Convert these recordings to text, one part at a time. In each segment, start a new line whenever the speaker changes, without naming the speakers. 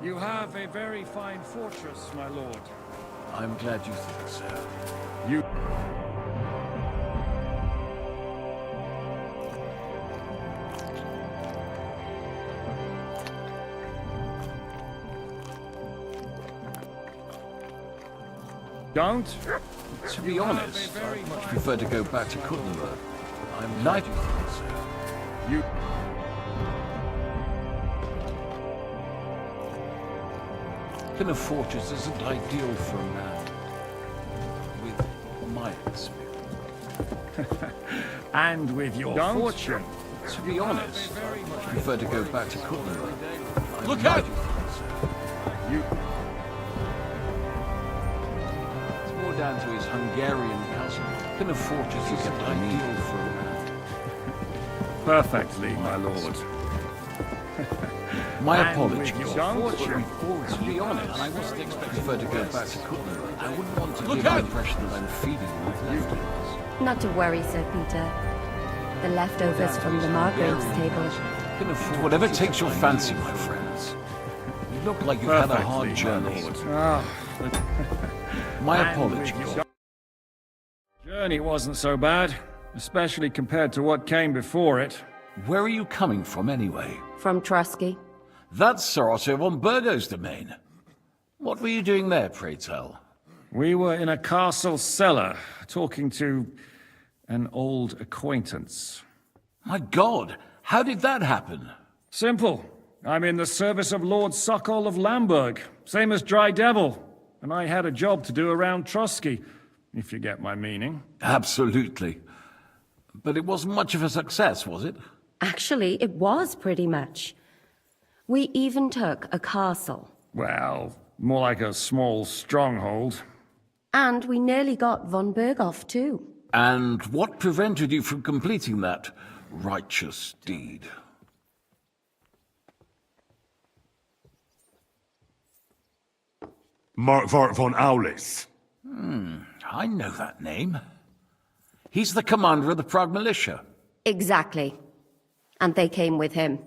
You have a very fine fortress, my lord.
I'm glad you think so.
You... Don't?
To be honest, I'd much prefer to go back to Kuttenberg. I'm glad you think so.
You...
In a fortress isn't ideal for a man with my experience.
And with your fortune.
To be honest, I'd much prefer to go back to Kuttenberg.
Look out! You...
It's more down to his Hungarian cousin. In a fortress isn't ideal for a man.
Perfectly, my lord.
My apologies.
Fortune.
To be honest, I wasn't expecting to go back to Kuttenberg. I wouldn't want to give the impression that I'm feeding you with leftovers.
Not to worry, Sir Peter. The leftovers from the Margrave's table.
Whatever takes your fancy, my friends. You look like you've had a hard journey. My apologies.
Journey wasn't so bad, especially compared to what came before it.
Where are you coming from, anyway?
From Trusky.
That's Sir Otto von Burgo's domain. What were you doing there, pray tell?
We were in a castle cellar, talking to an old acquaintance.
My God, how did that happen?
Simple. I'm in the service of Lord Sokol of Lamberg, same as Dry Devil, and I had a job to do around Trusky, if you get my meaning.
Absolutely. But it wasn't much of a success, was it?
Actually, it was pretty much. We even took a castle.
Well, more like a small stronghold.
And we nearly got von Berghoff, too.
And what prevented you from completing that righteous deed?
Markvart von Aulis.
I know that name. He's the commander of the Prague militia.
Exactly. And they came with him.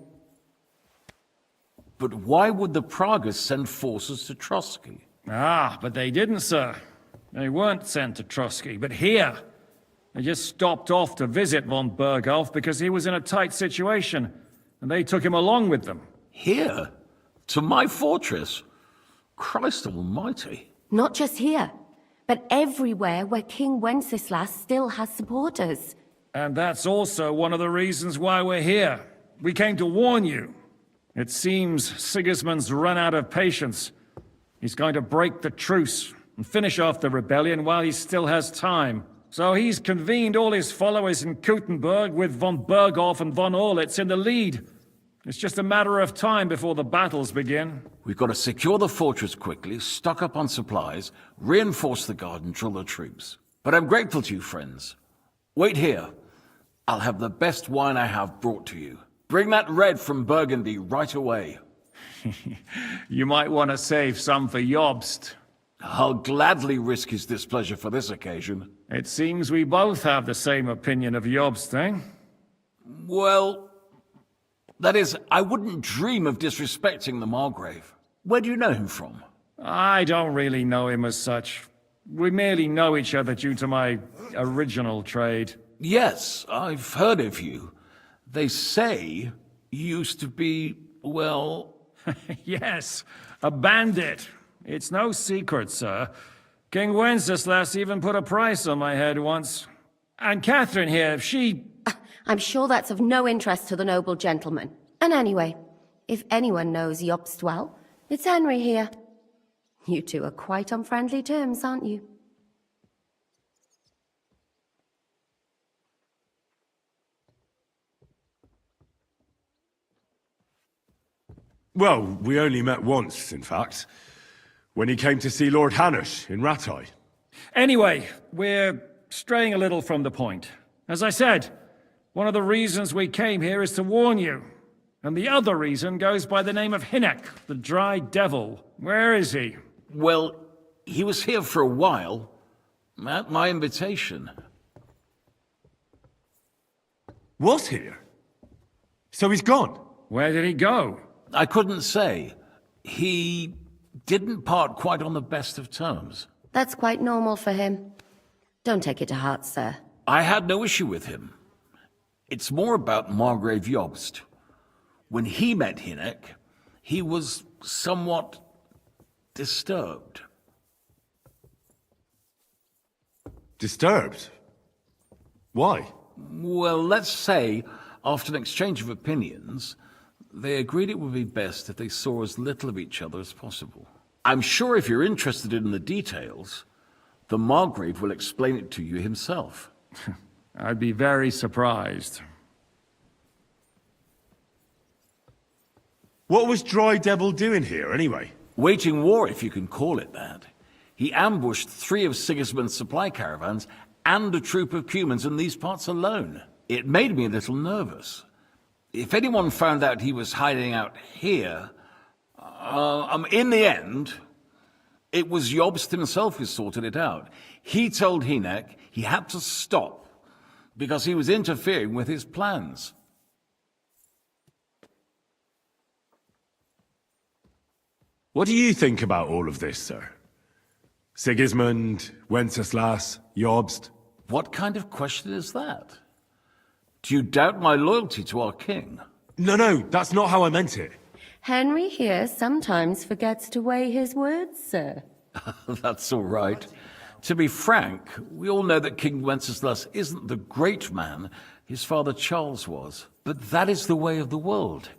But why would the Praguers send forces to Trotsky?
Ah, but they didn't, sir. They weren't sent to Trusky, but here. They just stopped off to visit von Berghoff because he was in a tight situation, and they took him along with them.
Here? To my fortress? Christ almighty.
Not just here, but everywhere where King Wenceslas still has supporters.
And that's also one of the reasons why we're here. We came to warn you. It seems Sigismund's run out of patience. He's going to break the truce and finish off the rebellion while he still has time. So he's convened all his followers in Kuttenberg with von Berghoff and von Orlitz in the lead. It's just a matter of time before the battles begin.
We've got to secure the fortress quickly, stock up on supplies, reinforce the guard and drill the troops. But I'm grateful to you, friends. Wait here. I'll have the best wine I have brought to you. Bring that red from Burgundy right away.
You might want to save some for Jobst.
I'll gladly risk his displeasure for this occasion.
It seems we both have the same opinion of Jobst, eh?
Well, that is, I wouldn't dream of disrespecting the Margrave. Where do you know him from?
I don't really know him as such. We merely know each other due to my original trade.
Yes, I've heard of you. They say you used to be, well...
Yes, a bandit. It's no secret, sir. King Wenceslas even put a price on my head once. And Catherine here, she...
I'm sure that's of no interest to the noble gentleman. And anyway, if anyone knows Jobst well, it's Henry here. You two are quite on friendly terms, aren't you?
Well, we only met once, in fact, when he came to see Lord Hanush in Rattay.
Anyway, we're straying a little from the point. As I said, one of the reasons we came here is to warn you. And the other reason goes by the name of Hinnek, the Dry Devil. Where is he?
Well, he was here for a while, at my invitation.
Was here? So he's gone?
Where did he go?
I couldn't say. He didn't part quite on the best of terms.
That's quite normal for him. Don't take it to heart, sir.
I had no issue with him. It's more about Margrave Jobst. When he met Hynek, he was somewhat disturbed.
Disturbed? Why?
Well, let's say, after an exchange of opinions, they agreed it would be best if they saw as little of each other as possible. I'm sure if you're interested in the details, the Margrave will explain it to you himself.
I'd be very surprised.
What was Dry Devil doing here, anyway?
Waging war, if you can call it that. He ambushed 3 of Sigismund's supply caravans and a troop of Cumans in these parts alone. It made me a little nervous. If anyone found out he was hiding out here, in the end, it was Jobst himself who sorted it out. He told Hynek he had to stop because he was interfering with his plans.
What do you think about all of this, sir? Sigismund, Wenceslas, Jobst?
What kind of question is that? Do you doubt my loyalty to our king?
No, that's not how I meant it.
Henry here sometimes forgets to weigh his words, sir.
That's all right. To be frank, we all know that King Wenceslas isn't the great man his father Charles was. But that is the way of the world.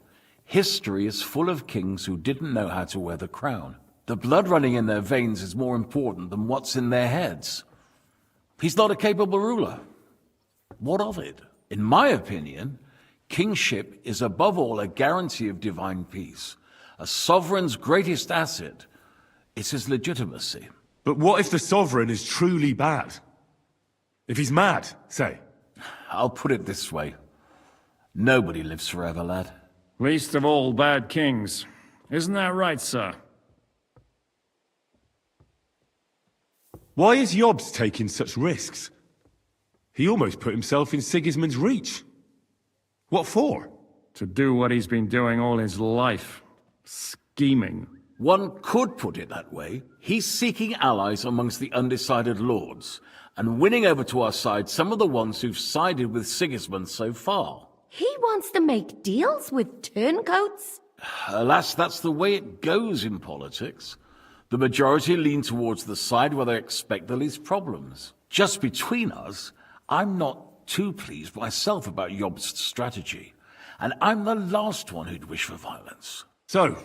History is full of kings who didn't know how to wear the crown. The blood running in their veins is more important than what's in their heads. He's not a capable ruler. What of it? In my opinion, kingship is above all a guarantee of divine peace. A sovereign's greatest asset is his legitimacy.
But what if the sovereign is truly bad? If he's mad, say?
I'll put it this way. Nobody lives forever, lad.
Least of all bad kings. Isn't that right, sir?
Why is Jobst taking such risks? He almost put himself in Sigismund's reach. What for?
To do what he's been doing all his life. Scheming.
One could put it that way. He's seeking allies amongst the undecided lords, and winning over to our side some of the ones who've sided with Sigismund so far.
He wants to make deals with turncoats?
Alas, that's the way it goes in politics. The majority lean towards the side where they expect the least problems. Just between us, I'm not too pleased myself about Jobst's strategy, and I'm the last one who'd wish for violence.
So,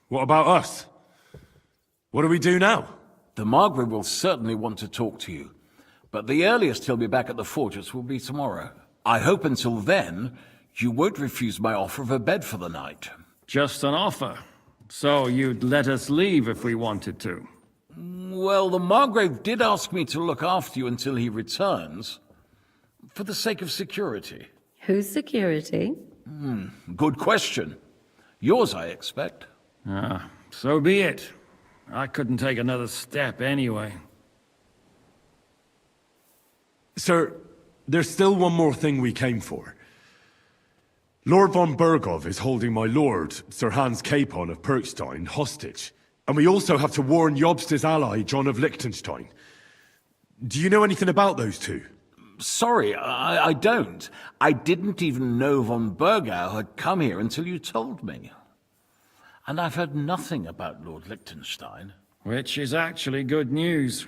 what about us? What do we do now?
The Margrave will certainly want to talk to you, but the earliest he'll be back at the fortress will be tomorrow. I hope until then, you won't refuse my offer of a bed for the night.
Just an offer. So you'd let us leave if we wanted to.
Well, the Margrave did ask me to look after you until he returns, for the sake of security.
Whose security?
Good question. Yours, I expect.
So be it. I couldn't take another step anyway.
Sir, there's still one more thing we came for. Lord von Bergov is holding my lord, Sir Hans Capon of Perkstein, hostage. And we also have to warn Jobst's ally, John of Liechtenstein. Do you know anything about those two?
Sorry, I don't. I didn't even know von Bergau had come here until you told me. And I've heard nothing about Lord Liechtenstein.
Which is actually good news.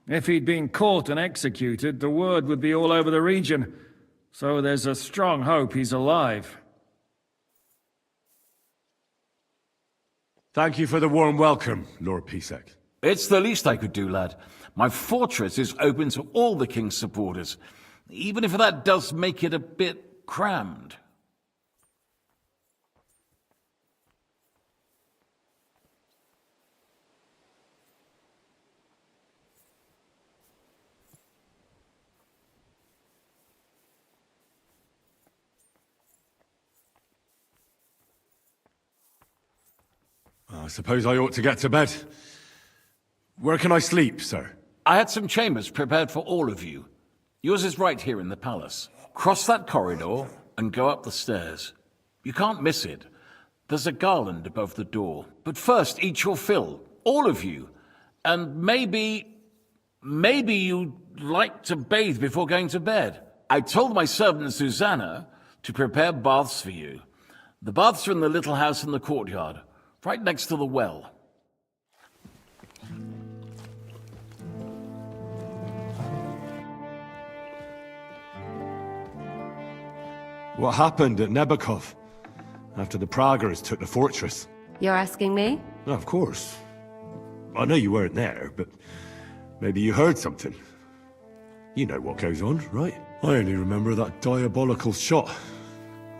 If he'd been caught and executed, the word would be all over the region. So there's a strong hope he's alive.
Thank you for the warm welcome, Lord Pisek.
It's the least I could do, lad. My fortress is open to all the king's supporters, even if that does make it a bit crammed.
I suppose I ought to get to bed. Where can I sleep, sir?
I had some chambers prepared for all of you. Yours is right here in the palace. Cross that corridor and go up the stairs. You can't miss it. There's a garland above the door. But first, eat your fill. All of you. And maybe you'd like to bathe before going to bed. I told my servant Susanna to prepare baths for you. The baths are in the little house in the courtyard, right next to the well.
What happened at Nebukov after the Praguers took the fortress?
You're asking me?
No, of course. I know you weren't there, but maybe you heard something. You know what goes on, right? I only remember that diabolical shot.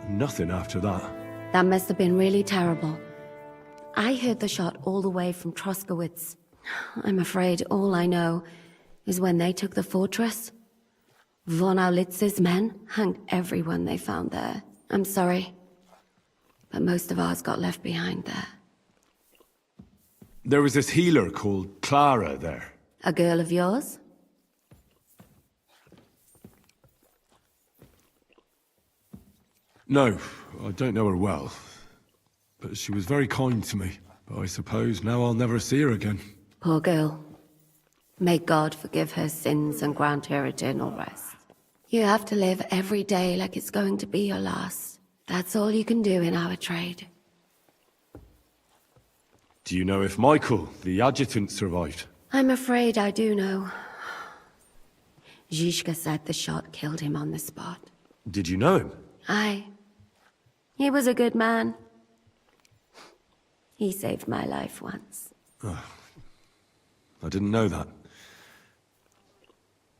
Nothing after that.
That must have been really terrible. I heard the shot all the way from Troskowitz. I'm afraid all I know is when they took the fortress, von Aulitz's men hanged everyone they found there. I'm sorry, but most of ours got left behind there.
There was this healer called Clara there.
A girl of yours?
No, I don't know her well. But she was very kind to me. But I suppose now I'll never see her again.
Poor girl. May God forgive her sins and grant her eternal rest. You have to live every day like it's going to be your last. That's all you can do in our trade.
Do you know if Michael, the adjutant, survived?
I'm afraid I do know. Zhishka said the shot killed him on the spot.
Did you know him?
Aye. He was a good man. He saved my life once.
I didn't know that.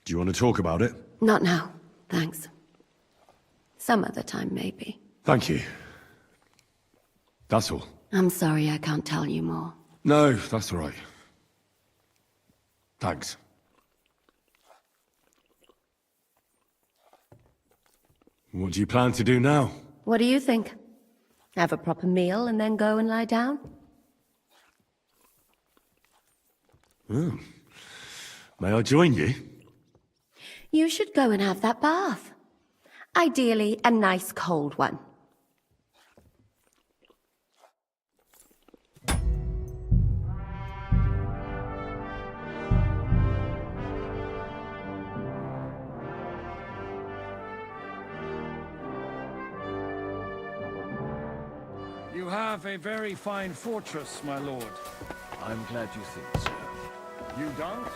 Do you want to talk about it?
Not now, thanks. Some other time, maybe.
Thank you. That's all.
I'm sorry I can't tell you more.
No, that's all right. Thanks. What do you plan to do now?
What do you think? Have a proper meal and then go and lie down?
May I join you?
You should go and have that bath. Ideally, a nice cold one.
You have a very fine fortress, my lord.
I'm glad you think so.
You don't?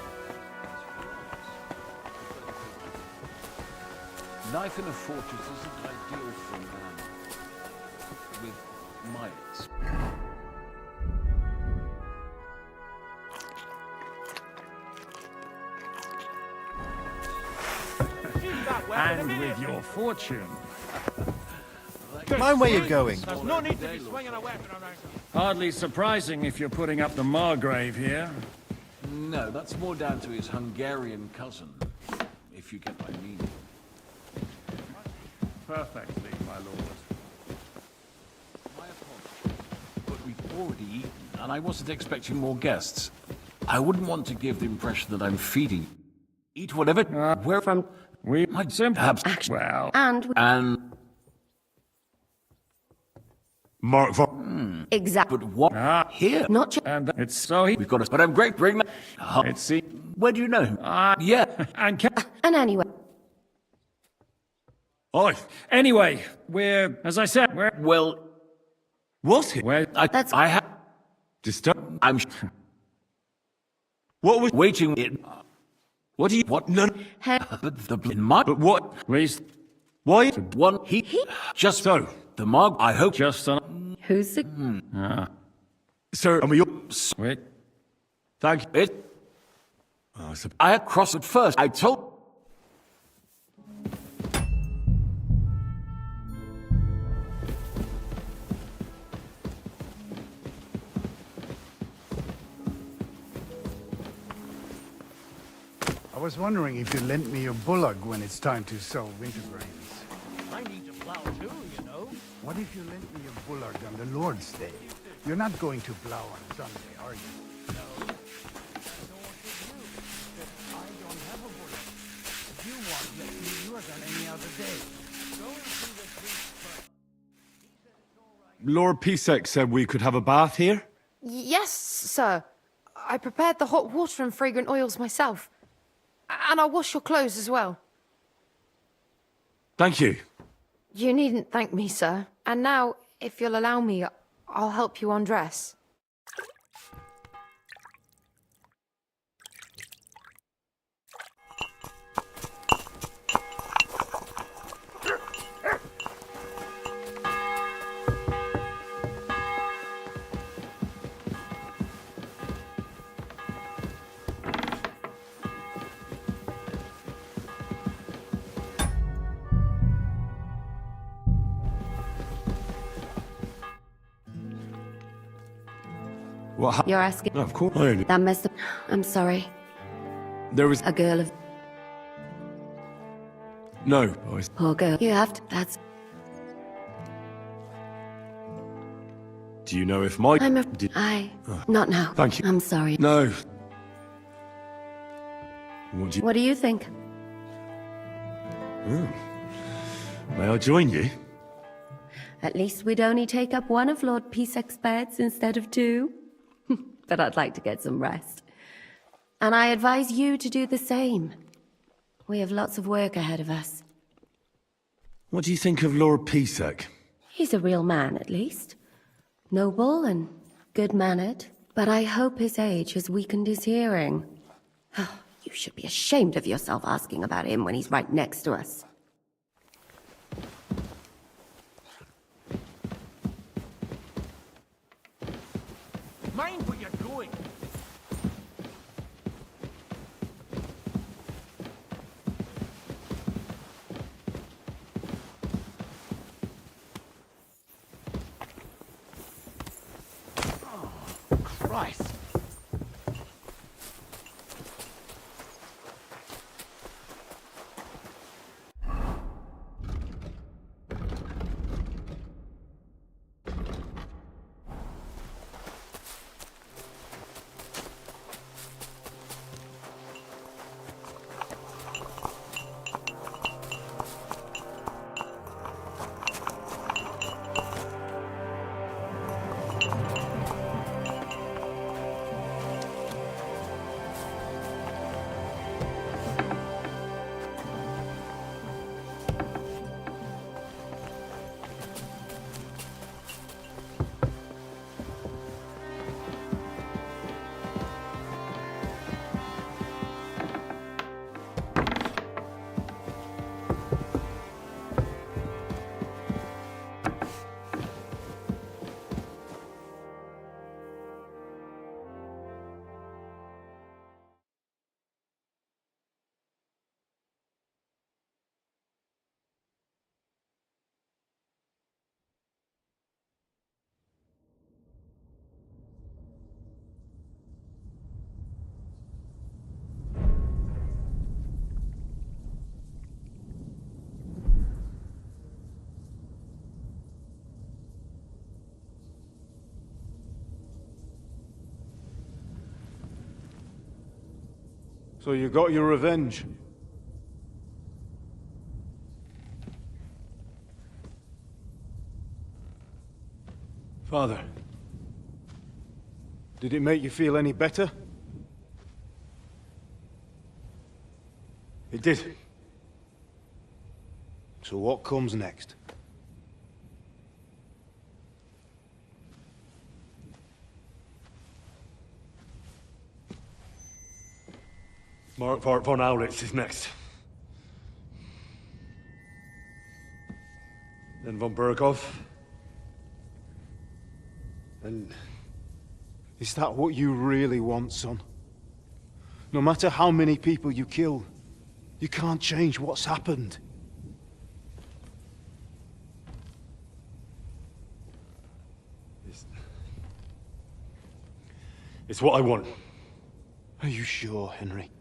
Life in a fortress isn't ideal for a man with my experience.
And with your fortune.
Mind where you're going.
There's no need to be swinging a weapon around.
Hardly surprising if you're putting up the Margrave here.
No, that's more down to his Hungarian cousin, if you get my meaning.
Perfectly, my lord.
My apologies, but we've already eaten, and I wasn't expecting more guests. I wouldn't want to give the impression that I'm feeding. Eat whatever. Where
From...
We
might
simply...
perhaps.
Well...
And
Mark von...
Exactly.
but what here?
Not just...
And it's so he...
We've got to. But I'm great. Bring that.
It's see...
Where do you know him? Yeah.
And
And anyway,
Aye.
anyway, we're... As I said, we're...
Well,
Was he?
We're...
That's-
I have.
Disturb...
I'm
What was...
waiting. It.
What do you...
What?
No...
hey,
But the mud.
But what...
At least...
Why...
One. He. Just
So...
the mug. I hope.
Just on...
who's the...
Sir... And we all...
Wait.
Thank you.
It.
Oh, so...
I had crossed it first. I told.
I was wondering if you lent me your bullock when it's time to sow winter grains.
I need to plow too, you know.
What if you lent me your bullock on the Lord's Day? You're not going to plow on Sunday, are you? No. I don't have a bullock. If you want, let me use it on any other day.
Lord Pisek said we could have a bath here?
Yes, sir. I prepared the hot water and fragrant oils myself. And I'll wash your clothes as well.
Thank you.
You needn't thank me, sir. And now, if you'll allow me, I'll help you undress.
What happened?
You're asking.
Of course. I only-
That messed up. I'm sorry.
There was...
A girl of...
No, boys.
Poor girl. You have to... That's...
Do you know if my...
I'm a...
Did...
Not now.
Thank you.
I'm sorry.
No. What do you...
What do you think?
May I join you?
At least we'd only take up one of Lord Pisek's beds instead of two. But I'd like to get some rest. And I advise you to do the same. We have lots of work ahead of us.
What do you think of Lord Pisek?
He's a real man, at least. Noble and good-mannered. But I hope his age has weakened his hearing. You should be ashamed of yourself asking about him when he's right next to us.
Mind what you're doing. Oh, Christ.
So you got your revenge? Father, did it make you feel any better? It did. So what comes next?
Mark von Aulitz is next. Then von Berghoff.
And is that what you really want, son? No matter how many people you kill, you can't change what's happened.
It's what I want.
Are you sure, Henry?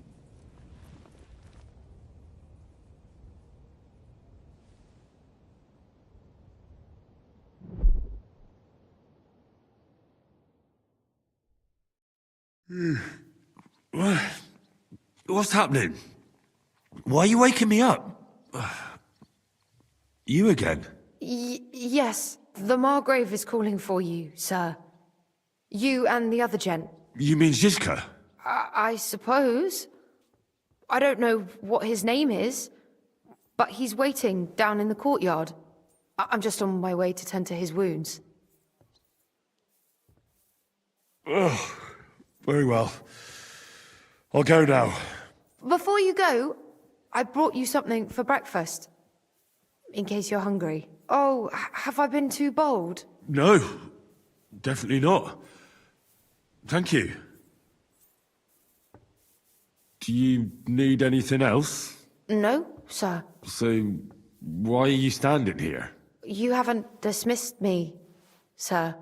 What's happening? Why are you waking me up? You again?
Yes. The Margrave is calling for you, sir. You and the other gent.
You mean Zizka?
I suppose. I don't know what his name is, but he's waiting down in the courtyard. I'm just on my way to tend to his wounds.
Very well. I'll go now.
Before you go, I brought you something for breakfast. In case you're hungry. Oh, have I been too bold?
No, definitely not. Thank you. Do you need anything else?
No, sir.
So, why are you standing here?
You haven't dismissed me, sir.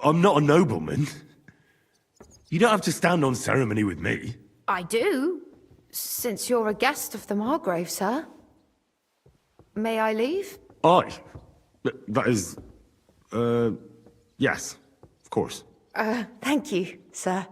I'm not a nobleman. You don't have to stand on ceremony with me.
I do, since you're a guest of the Margrave, sir. May I leave?
Aye. That is... yes, of course.
Thank you, sir.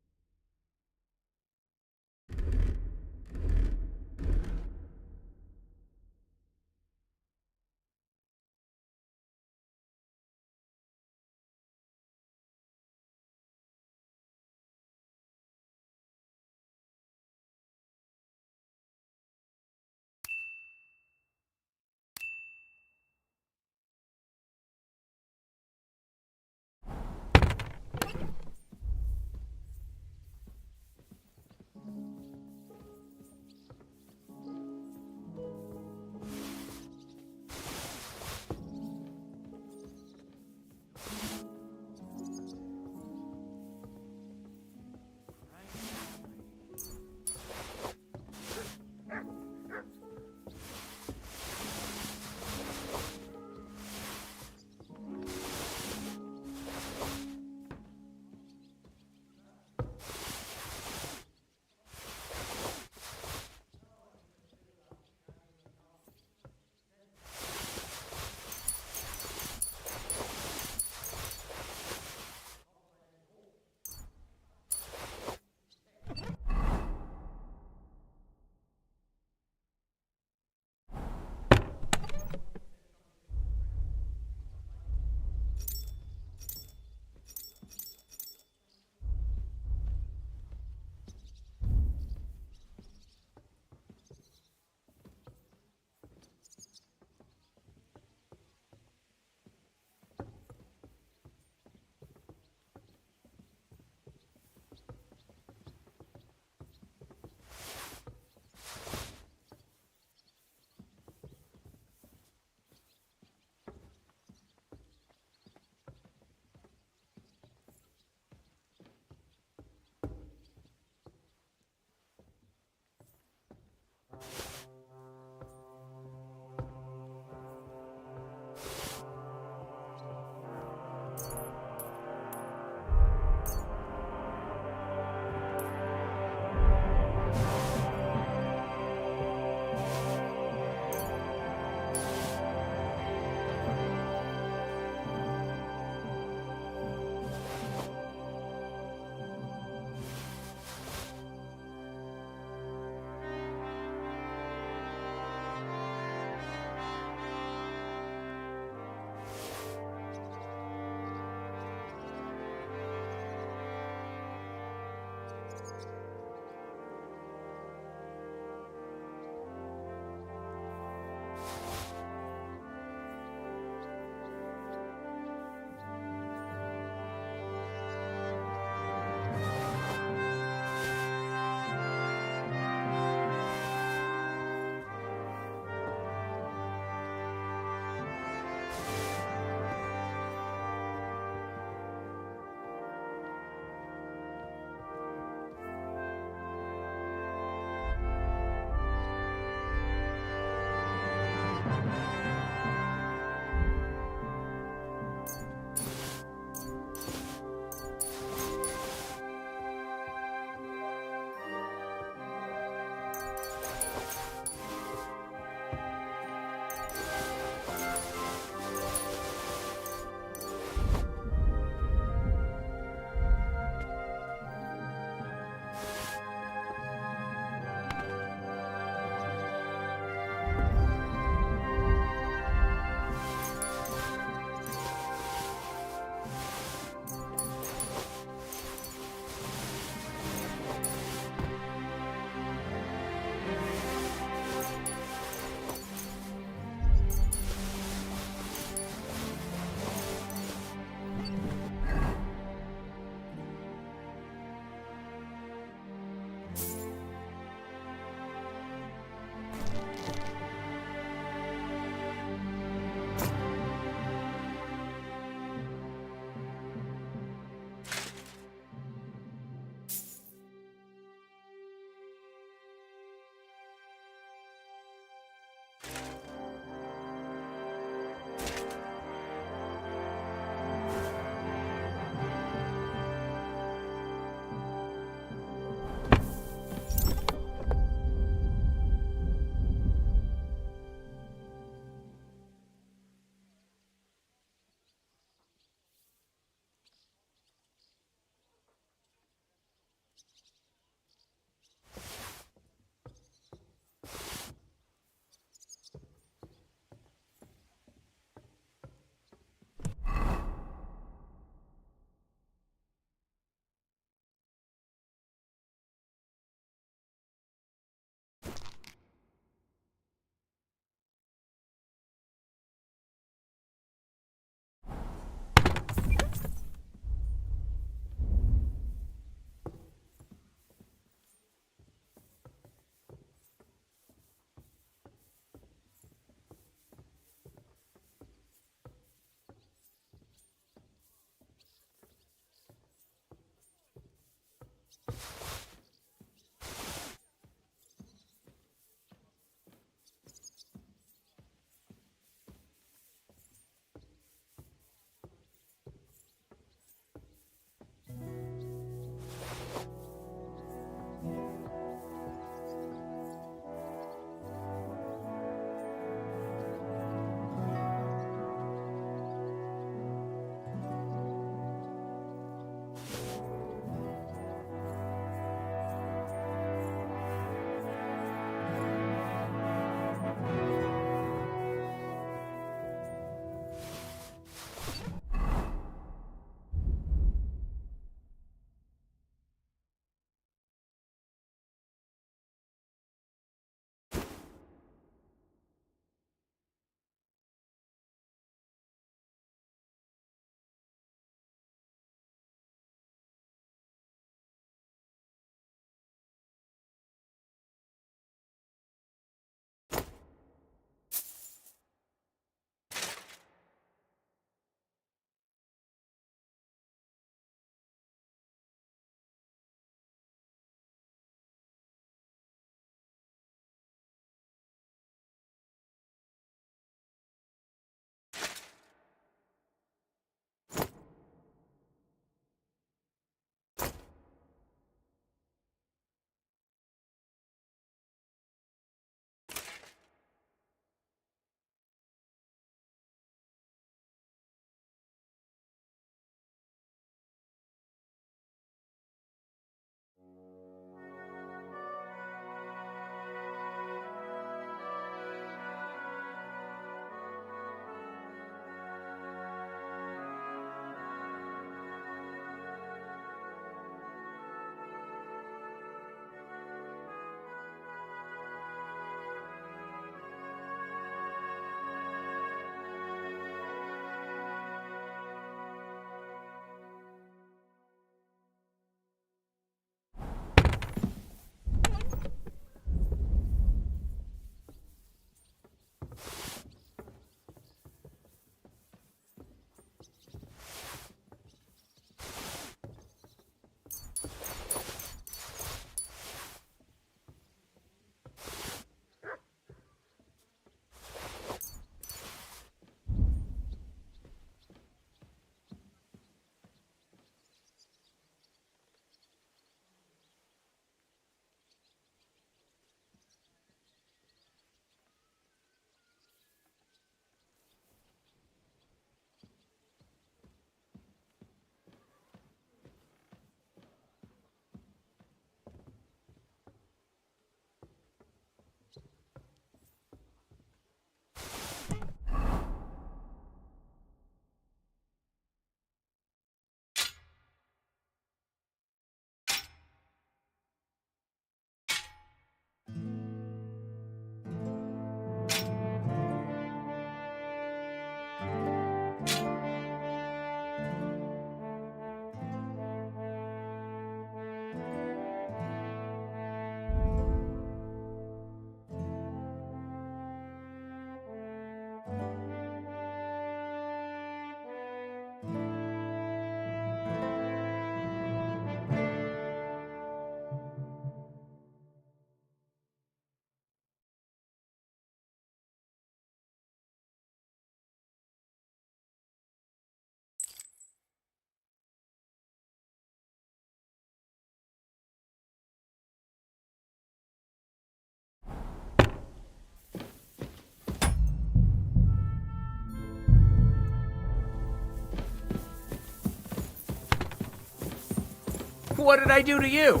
What did I do to you?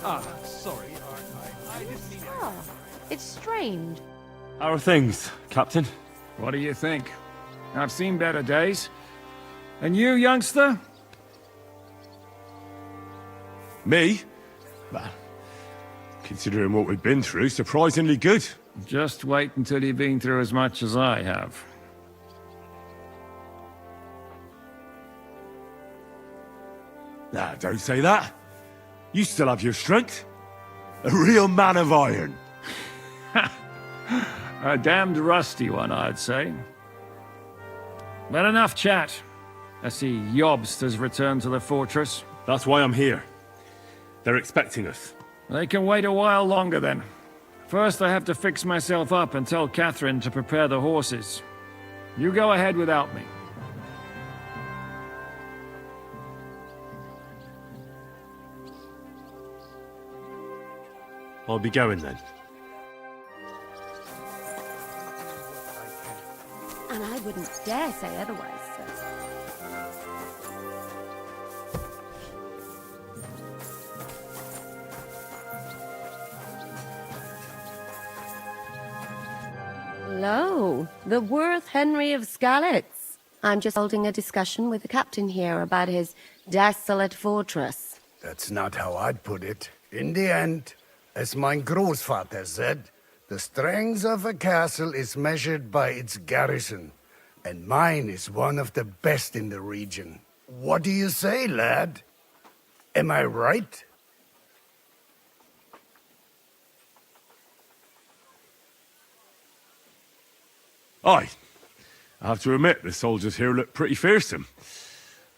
Ah, it's strange.
How are things, Captain?
What do you think? I've seen better days. And you, youngster?
Me? Well, considering what we've been through, surprisingly good.
Just wait until you've been through as much as I have.
Nah, don't say that. You still have your strength. A real man of iron.
A damned rusty one, I'd say. But enough chat. I see Jobst has returned to the fortress.
That's why I'm here. They're expecting us.
They can wait a while longer then. First I have to fix myself up and tell Catherine to prepare the horses. You go ahead without me.
I'll be going then.
And I wouldn't dare say otherwise, sir. Hello, the worth Henry of Skalitz. I'm just holding a discussion with the captain here about his desolate fortress.
That's not how I'd put it. In the end, as my großvater said, the strength of a castle is measured by its garrison, and mine is one of the best in the region. What do you say, lad? Am I right?
Aye. I have to admit, the soldiers here look pretty fearsome.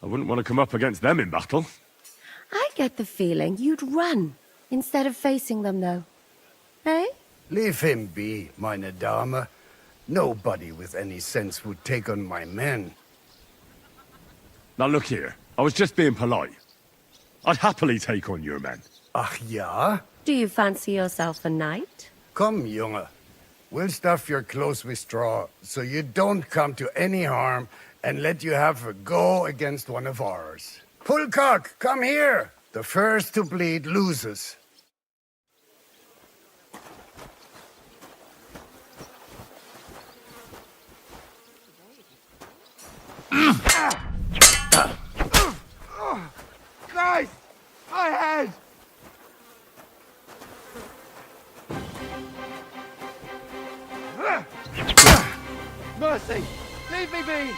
I wouldn't want to come up against them in battle.
I get the feeling you'd run instead of facing them, though. Eh?
Leave him be, meine Dame. Nobody with any sense would take on my men.
Now look here, I was just being polite. I'd happily take on your men.
Ach ja?
Do you fancy yourself a knight?
Come, Junge. We'll stuff your clothes with straw, so you don't come to any harm, and let you have a go against one of ours. Pulcock, come here! The first to bleed loses.
Christ! My head! Mercy! Leave me be!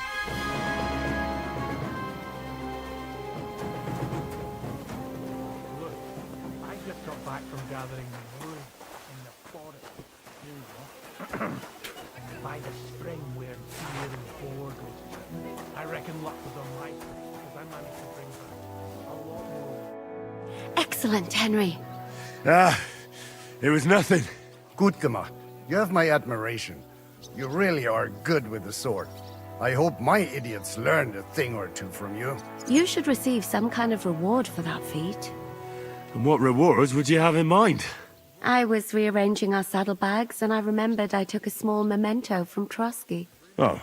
Look, I just got back from gathering wood in the forest. Here you go. And by the spring where deer and boar go. I reckon luck was on my side, because I managed to bring back a lot more.
Excellent, Henry.
Ah, it was nothing.
Gut gemacht. You have my admiration. You really are good with the sword. I hope my idiots learned a thing or two from you.
You should receive some kind of reward for that feat.
And what rewards would you have in mind?
I was rearranging our saddlebags, and I remembered I took a small memento from Trotsky.
Oh.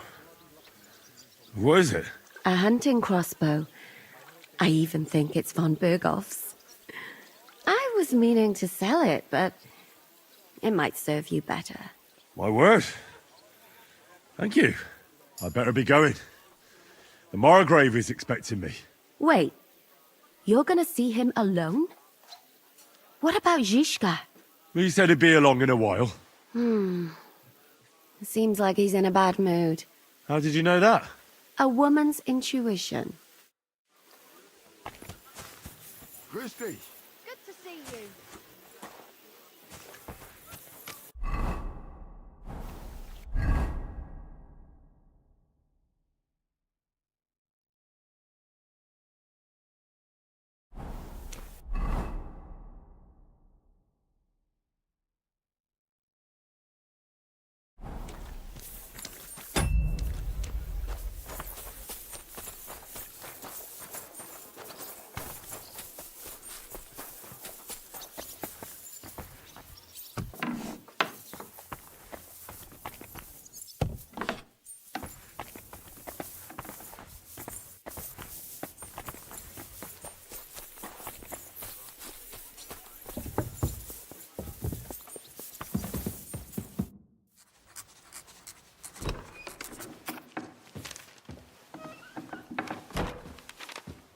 What is it?
A hunting crossbow. I even think it's von Berghoff's. I was meaning to sell it, but it might serve you better.
My word. Thank you. I better be going. The Margrave is expecting me.
Wait, you're gonna see him alone? What about Zizka?
He said he'd be along in a while.
Seems like he's in a bad mood.
How did you know that?
A woman's intuition.
Christy.
Good to see you.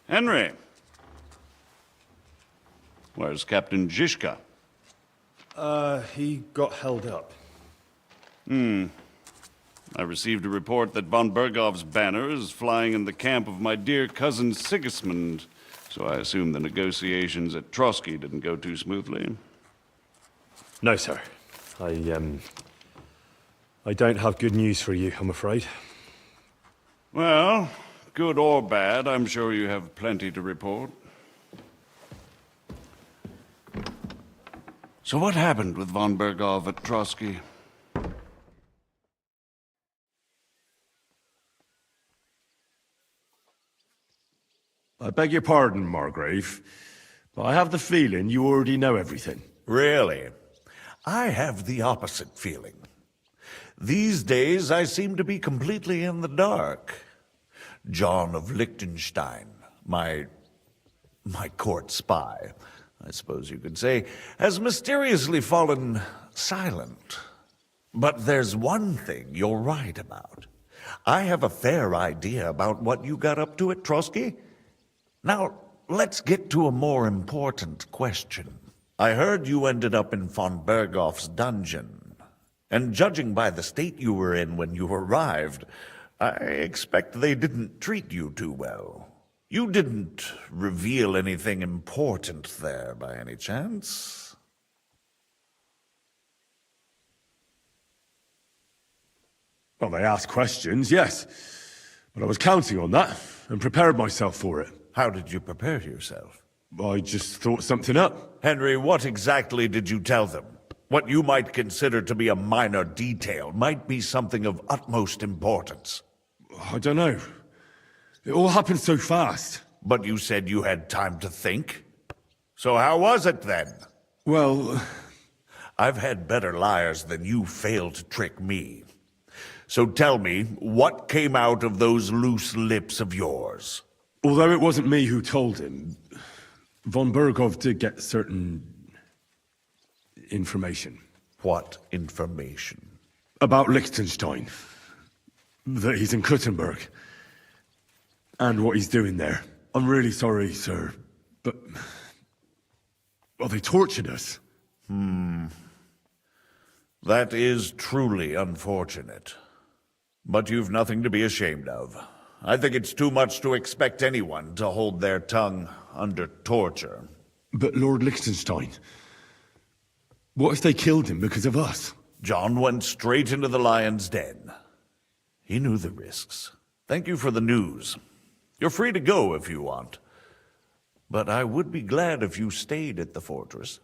Henry. Where's Captain Zizka?
He got held up.
I received a report that von Bergov's banner is flying in the camp of my dear cousin Sigismund, so I assume the negotiations at Trotsky didn't go too smoothly.
No, sir. I don't have good news for you, I'm afraid.
Well, good or bad, I'm sure you have plenty to report. So what happened with von Bergov at Trotsky?
I beg your pardon, Margrave, but I have the feeling you already know everything.
Really? I have the opposite feeling. These days, I seem to be completely in the dark. John of Liechtenstein, my court spy, I suppose you could say, has mysteriously fallen silent. But there's one thing you're right about. I have a fair idea about what you got up to at Trotsky. Now, let's get to a more important question. I heard you ended up in von Bergov's dungeon. And judging by the state you were in when you arrived, I expect they didn't treat you too well. You didn't reveal anything important there by any chance?
Well, they asked questions, yes. But I was counting on that and prepared myself for it.
How did you prepare yourself?
I just thought something up.
Henry, what exactly did you tell them? What you might consider to be a minor detail might be something of utmost importance.
I don't know. It all happened so fast.
But you said you had time to think. So how was it then?
Well,
I've had better liars than you fail to trick me. So tell me, what came out of those loose lips of yours?
although it wasn't me who told him, von Bergov did get certain information.
What information?
About Liechtenstein. That he's in Kuttenberg. And what he's doing there. I'm really sorry, sir, but... well, they tortured us.
That is truly unfortunate. But you've nothing to be ashamed of. I think it's too much to expect anyone to hold their tongue under torture.
But Lord Liechtenstein... what if they killed him because of us?
John went straight into the lion's den. He knew the risks. Thank you for the news. You're free to go if you want. But I would be glad if you stayed at the fortress.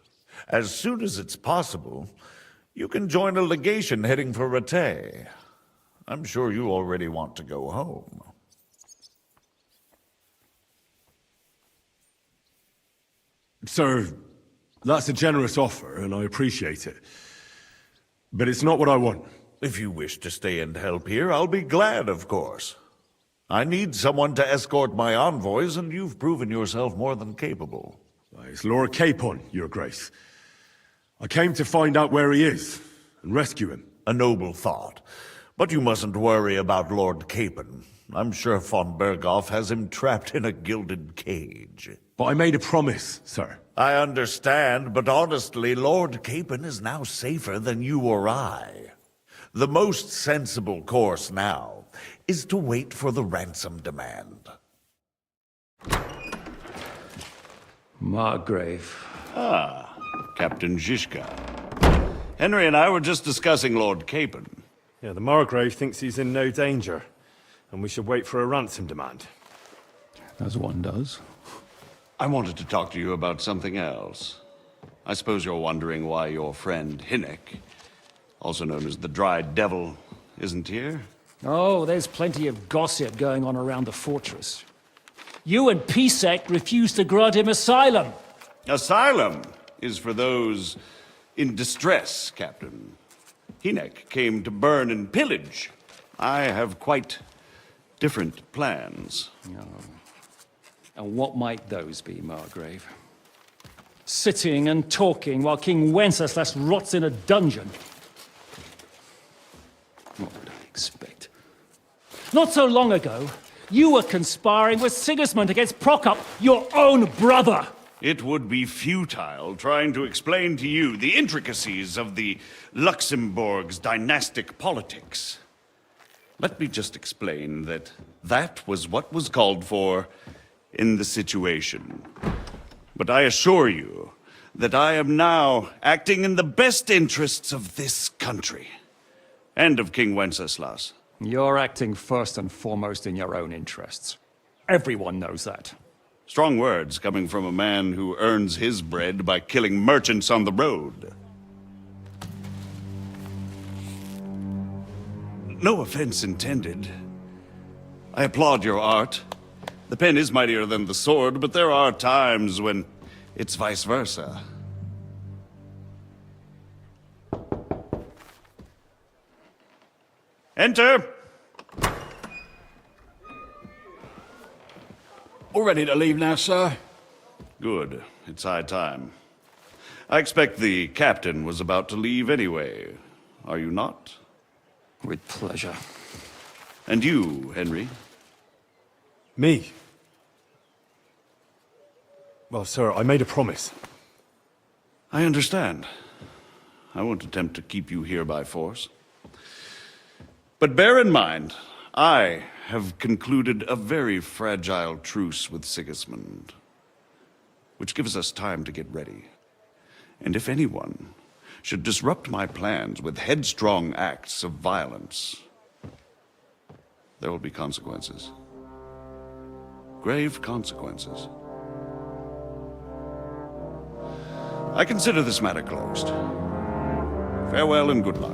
As soon as it's possible, you can join a legation heading for Rattay. I'm sure you already want to go home.
Sir, that's a generous offer, and I appreciate it. But it's not what I want.
If you wish to stay and help here, I'll be glad, of course. I need someone to escort my envoys, and you've proven yourself more than capable.
It's Lord Capon, Your Grace. I came to find out where he is, and rescue him.
A noble thought. But you mustn't worry about Lord Capon. I'm sure von Bergov has him trapped in a gilded cage.
But I made a promise, sir.
I understand, but honestly, Lord Capon is now safer than you or I. The most sensible course now is to wait for the ransom demand.
Margrave.
Ah, Captain Zizka. Henry and I were just discussing Lord Capon.
Yeah, the Margrave thinks he's in no danger, and we should wait for a ransom demand.
As one does.
I wanted to talk to you about something else. I suppose you're wondering why your friend Hinnek, also known as the Dried Devil, isn't here?
Oh, there's plenty of gossip going on around the fortress. You and Pisek refused to grant him asylum.
Asylum is for those in distress, Captain. Hinnek came to burn and pillage. I have quite different plans.
And what might those be, Margrave? Sitting and talking while King Wenceslas rots in a dungeon. What would I expect? Not so long ago,
You were conspiring with Sigismund against Prokop, your own brother!
It would be futile trying to explain to you the intricacies of the Luxembourg's dynastic politics. Let me just explain that that was what was called for in the situation. But I assure you that I am now acting in the best interests of this country and of King Wenceslas.
You're acting first and foremost in your own interests. Everyone knows that.
Strong words coming from a man who earns his bread by killing merchants on the road. No offense intended. I applaud your art. The pen is mightier than the sword, but there are times when it's vice versa. Enter!
All ready to leave now, sir?
Good. It's high time. I expect the captain was about to leave anyway. Are you not?
With pleasure.
And you, Henry?
Me? Well, sir, I made a promise.
I understand. I won't attempt to keep you here by force. But bear in mind, I have concluded a very fragile truce with Sigismund, which gives us time to get ready. And if anyone should disrupt my plans with headstrong acts of violence, there will be consequences. Grave consequences. I consider this matter closed. Farewell and good luck.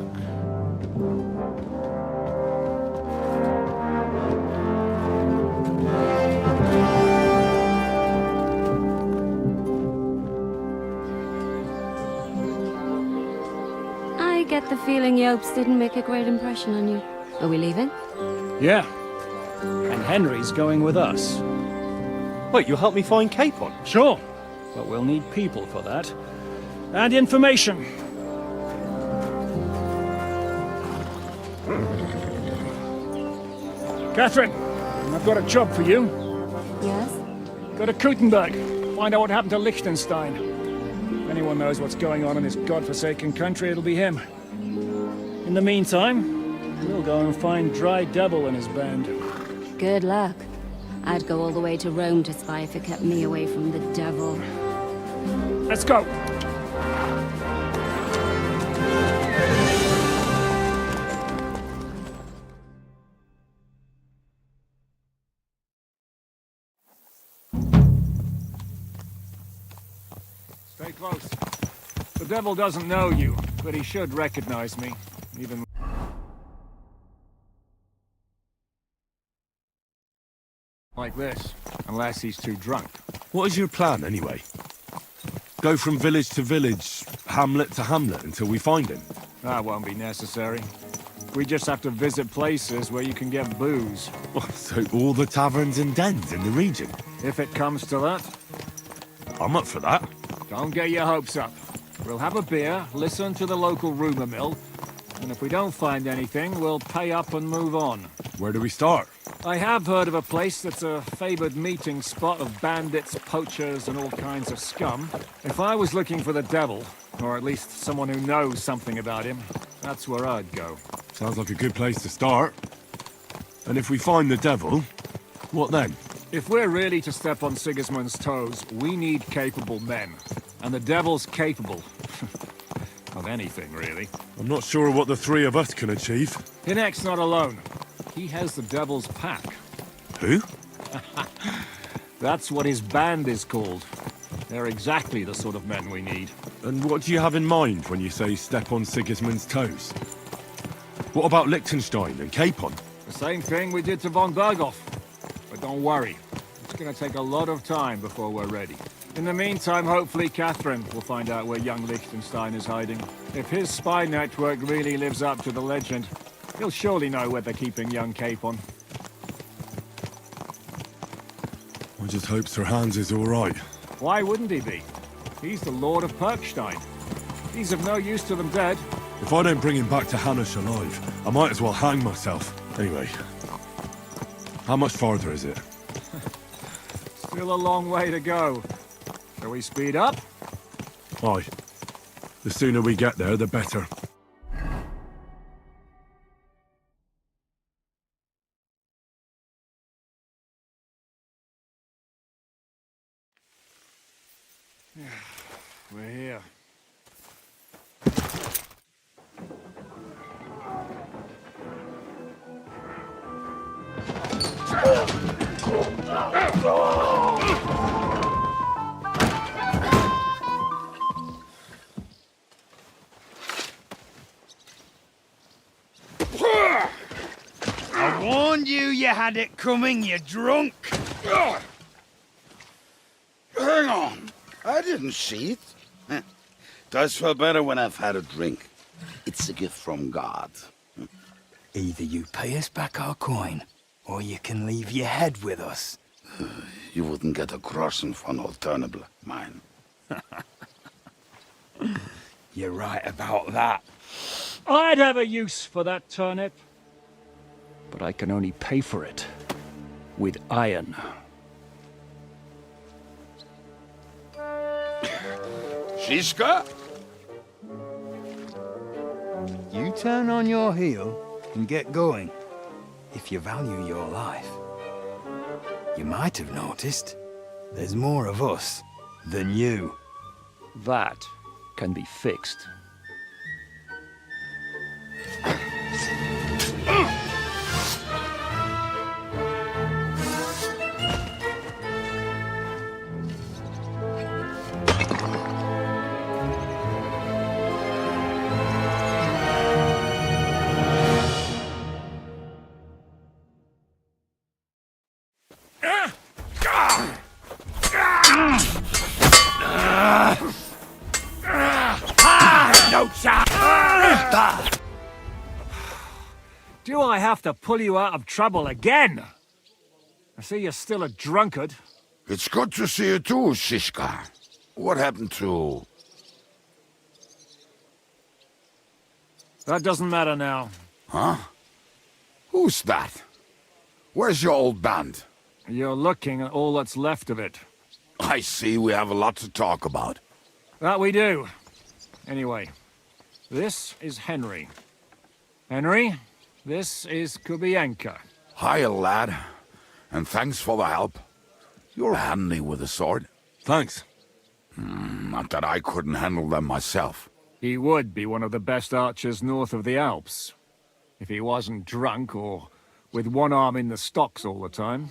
I get the feeling Yopes didn't make a great impression on you. Are we leaving?
Yeah. And Henry's going with us.
Wait, you'll help me find Capon?
Sure. But we'll need people for that. And information. Catherine, I've got a job for you.
Yes?
Go to Kuttenberg. Find out what happened to Liechtenstein. If anyone knows what's going on in this godforsaken country, it'll be him. In the meantime, we'll go and find Dry Devil and his band.
Good luck. I'd go all the way to Rome to spy if it kept me away from the devil.
Let's go. Stay close. The devil doesn't know you, but he should recognize me, even... like this, unless he's too drunk.
What is your plan, anyway? Go from village to village, hamlet to hamlet, until we find him?
That won't be necessary. We just have to visit places where you can get booze.
Oh, so all the taverns and dens in the region?
If it comes to that.
I'm up for that.
Don't get your hopes up. We'll have a beer, listen to the local rumor mill, and if we don't find anything, we'll pay up and move on.
Where do we start?
I have heard of a place that's a favored meeting spot of bandits, poachers, and all kinds of scum. If I was looking for the devil, or at least someone who knows something about him, that's where I'd go.
Sounds like a good place to start. And if we find the devil, what then?
If we're really to step on Sigismund's toes, we need capable men. And the devil's capable. Of anything, really.
I'm not sure what the three of us can achieve.
Hinek's not alone. He has the devil's pack.
Who?
That's what his band is called. They're exactly the sort of men we need.
And what do you have in mind when you say step on Sigismund's toes? What about Liechtenstein and Capon?
The same thing we did to von Berghoff. But don't worry. It's gonna take a lot of time before we're ready. In the meantime, hopefully Catherine will find out where young Liechtenstein is hiding. If his spy network really lives up to the legend, he'll surely know where they're keeping young Capon.
I just hope Sir Hans is all right.
Why wouldn't he be? He's the Lord of Perkstein. He's of no use to them dead.
If I don't bring him back to Hanush alive, I might as well hang myself. Anyway, How much farther is it?
Still a long way to go. Shall we speed up?
Aye. The sooner we get there, the better.
We're here.
I warned you you had it coming, you drunk.
Hang on. I didn't see it. Does feel better when I've had a drink. It's a gift from God.
Either you pay us back our coin, or you can leave your head with us.
You wouldn't get a crossing for an alternative, mine.
You're right about that.
I'd have a use for that turnip. But I can only pay for it with iron.
Shiska?
You turn on your heel and get going, if you value your life. You might have noticed there's more of us than you.
That can be fixed. Do I have to pull you out of trouble again? I see you're still a drunkard.
It's good to see you too, Shiska. What happened to...
That doesn't matter now.
Huh? Who's that? Where's your old band?
You're looking at all that's left of it.
I see we have a lot to talk about.
That we do. Anyway, this is Henry. Henry, this is Kubienka.
Hiya, lad. And thanks for the help. You're handy with a sword.
Thanks.
Not that I couldn't handle them myself.
He would be one of the best archers north of the Alps. If he wasn't drunk or with one arm in the stocks all the time.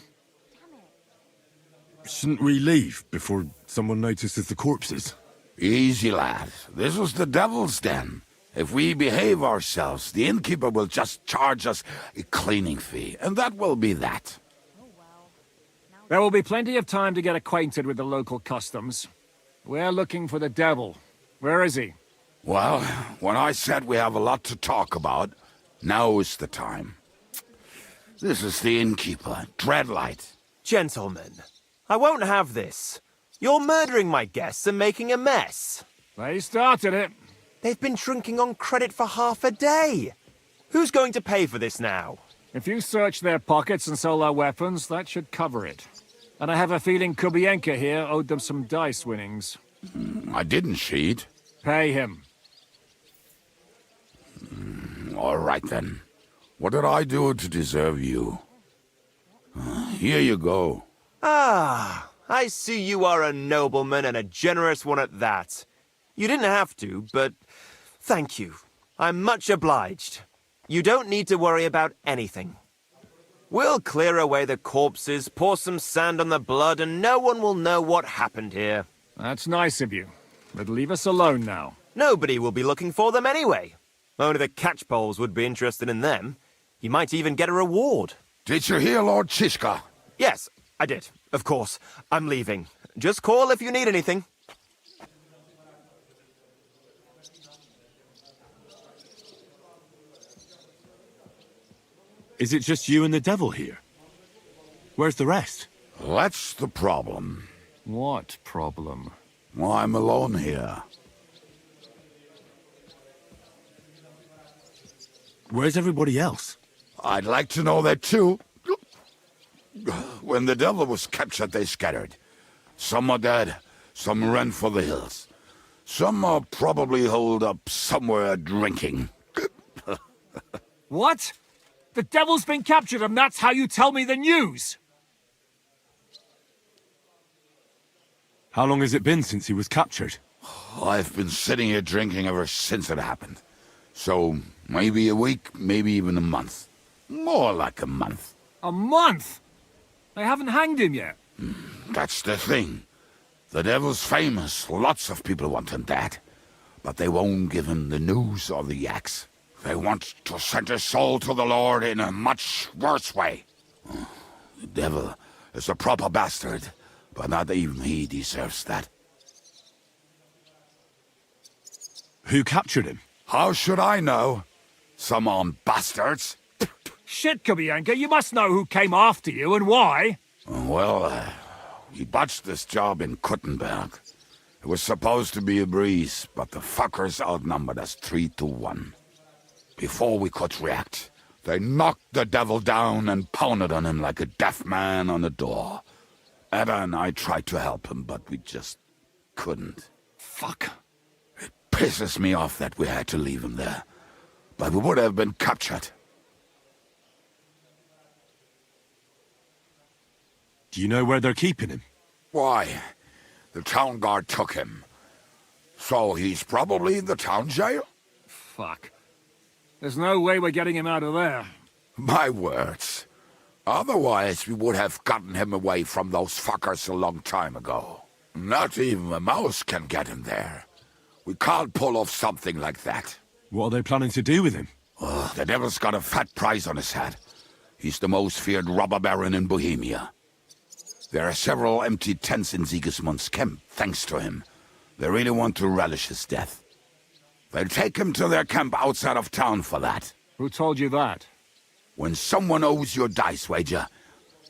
Shouldn't we leave before someone notices the corpses?
Easy, lad. This was the devil's den. If we behave ourselves, the innkeeper will just charge us a cleaning fee, and that will be that.
There will be plenty of time to get acquainted with the local customs. We're looking for the devil. Where is he?
Well, when I said we have a lot to talk about, now is the time. This is the innkeeper, Dreadlight.
Gentlemen, I won't have this. You're murdering my guests and making a mess.
They started it.
They've been drinking on credit for half a day. Who's going to pay for this now?
If you search their pockets and sell their weapons, that should cover it. And I have a feeling Kubienka here owed them some dice winnings.
I didn't cheat.
Pay him.
All right, then. What did I do to deserve you? Here you go.
Ah, I see you are a nobleman and a generous one at that. You didn't have to, but thank you. I'm much obliged. You don't need to worry about anything. We'll clear away the corpses, pour some sand on the blood, and no one will know what happened here.
That's nice of you. But leave us alone now.
Nobody will be looking for them anyway. Only the catchpoles would be interested in them. You might even get a reward.
Did you hear, Lord Shiska?
Yes, I did. Of course. I'm leaving. Just call if you need anything.
Is it just you and the devil here? Where's the rest?
That's the problem.
What problem?
Well, I'm alone here.
Where's everybody else?
I'd like to know that too. When the devil was captured, they scattered. Some are dead, some ran for the hills. Some are probably holed up somewhere drinking.
What? The devil's been captured and that's how you tell me the news?
How long has it been since he was captured?
I've been sitting here drinking ever since it happened. So, maybe a week, maybe even a month. More like a month.
A month? They haven't hanged him yet.
That's the thing. The devil's famous. Lots of people want him dead. But they won't give him the news or the axe. They want to send his soul to the Lord in a much worse way. The devil is a proper bastard, but not even he deserves that.
Who captured him?
How should I know? Some armed bastards.
Shit, Kubianka, you must know who came after you and why.
Well, we botched this job in Kuttenberg. It was supposed to be a breeze, but the fuckers outnumbered us 3-1. Before we could react, they knocked the devil down and pounded on him like a deaf man on a door. Ada and I tried to help him, but we just couldn't.
Fuck.
It pisses me off that we had to leave him there. But we would have been captured.
Do you know where they're keeping him?
Why? The town guard took him. So he's probably in the town jail?
Fuck. There's no way we're getting him out of there.
My words. Otherwise, we would have gotten him away from those fuckers a long time ago. Not even a mouse can get him there. We can't pull off something like that.
What are they planning to do with him?
The devil's got a fat price on his head. He's the most feared robber baron in Bohemia. There are several empty tents in Sigismund's camp, thanks to him. They really want to relish his death. They'll take him to their camp outside of town for that.
Who told you that?
When someone owes you a dice wager,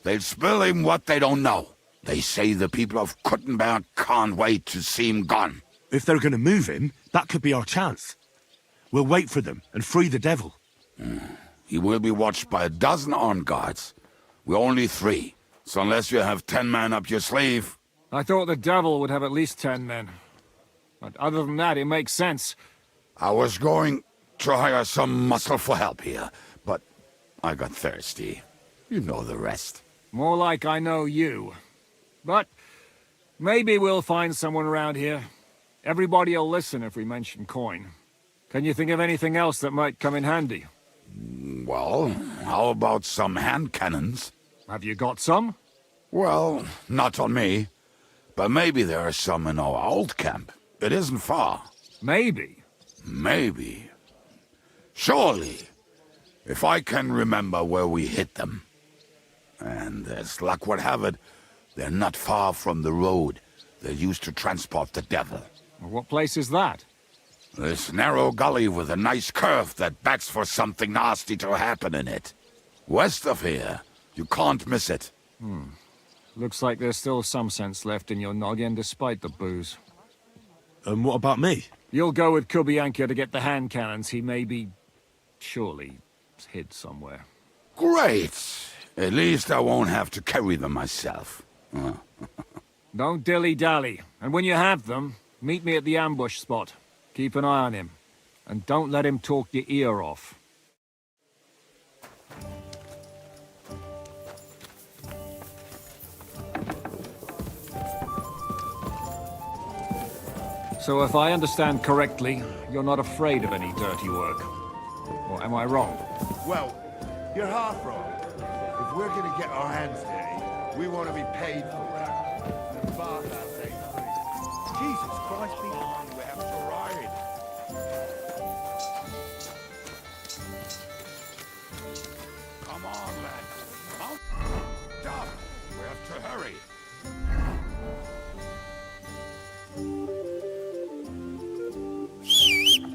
they'll spill him what they don't know. They say the people of Kuttenberg can't wait to see him gone.
If they're going to move him, that could be our chance. We'll wait for them and free the devil.
He will be watched by a dozen armed guards. We're only 3. So unless you have 10 men up your sleeve...
I thought the devil would have at least 10 men. But other than that, it makes sense.
I was going to hire some muscle for help here, but I got thirsty. You know the rest.
More like I know you. But maybe we'll find someone around here. Everybody'll listen if we mention coin. Can you think of anything else that might come in handy?
Well, how about some hand cannons?
Have you got some?
Well, not on me. But maybe there are some in our old camp. It isn't far.
Maybe.
Maybe. Surely. If I can remember where we hid them. And as luck would have it, they're not far from the road they used to transport the devil.
What place is that?
This narrow gully with a nice curve that backs for something nasty to happen in it. West of here. You can't miss it.
Looks like there's still some sense left in your noggin despite the booze.
And what about me?
You'll go with Kubianka to get the hand cannons he may be... surely hid somewhere.
Great! At least I won't have to carry them myself.
Don't dilly-dally. And when you have them, meet me at the ambush spot. Keep an eye on him. And don't let him talk your ear off. So if I understand correctly, you're not afraid of any dirty work. Or am I wrong?
Well, you're half wrong. If we're gonna get our hands dirty, we want to be paid for it. And bathhouse ain't free. Jesus Christ, be on, we have to ride.
Come on, lads. Mount up. We have to hurry.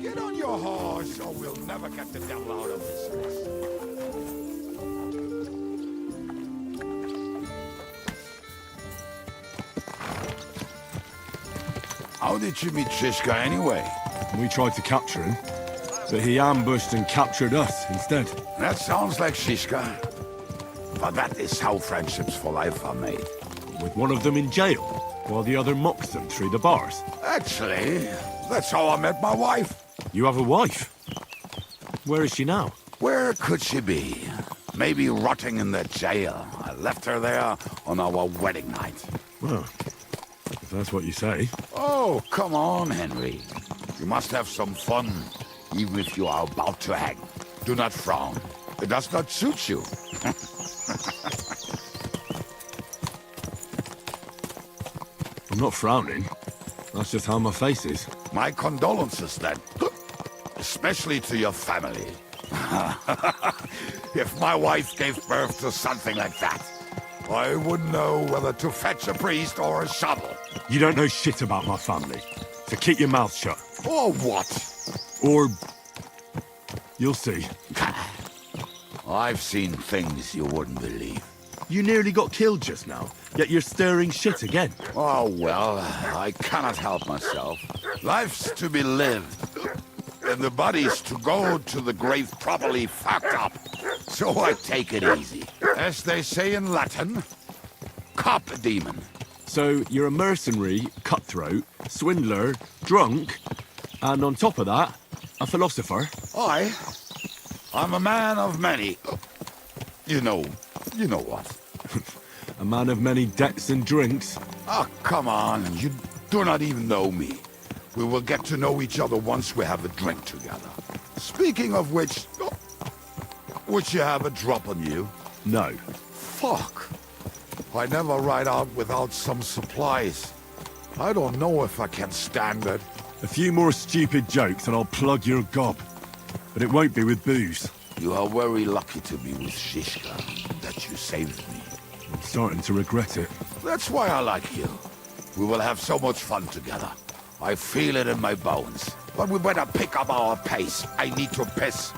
Get on your horse, or we'll never get the devil out of this mess. How did you meet Shishka anyway?
We tried to capture him, but he ambushed and captured us instead.
That sounds like Shishka. but that is how friendships for life are made.
With one of them in jail, while the other mocks them through the bars.
Actually, that's how I met my wife.
You have a wife? Where is she now?
Where could she be? Maybe rotting in the jail. I left her there on our wedding night.
Well, if that's what you say.
Oh, come on, Henry. You must have some fun, even if you are about to hang. Do not frown. It does not suit you.
I'm not frowning. That's just how my face is.
My condolences, then. Especially to your family. If my wife gave birth to something like that, I wouldn't know whether to fetch a priest or a shovel.
You don't know shit about my family, so keep your mouth shut.
Or what?
Or... you'll see.
I've seen things you wouldn't believe.
You nearly got killed just now, yet you're stirring shit again.
Oh, well, I cannot help myself. Life's to be lived, and the body's to go to the grave properly fucked up. So I take it easy. As they say in Latin, cop a demon.
So you're a mercenary, cutthroat, swindler, drunk, and on top of that, a philosopher?
I'm a man of many... You know what.
A man of many debts and drinks?
Oh, come on. You do not even know me. We will get to know each other once we have a drink together. Speaking of which... would you have a drop on you?
No.
Fuck. I never ride out without some supplies. I don't know if I can stand it.
A few more stupid jokes and I'll plug your gob. But it won't be with booze.
You are very lucky to be with Shishka, that you saved me.
I'm starting to regret it.
That's why I like you. We will have so much fun together. I feel it in my bones. But we better pick up our pace. I need to piss.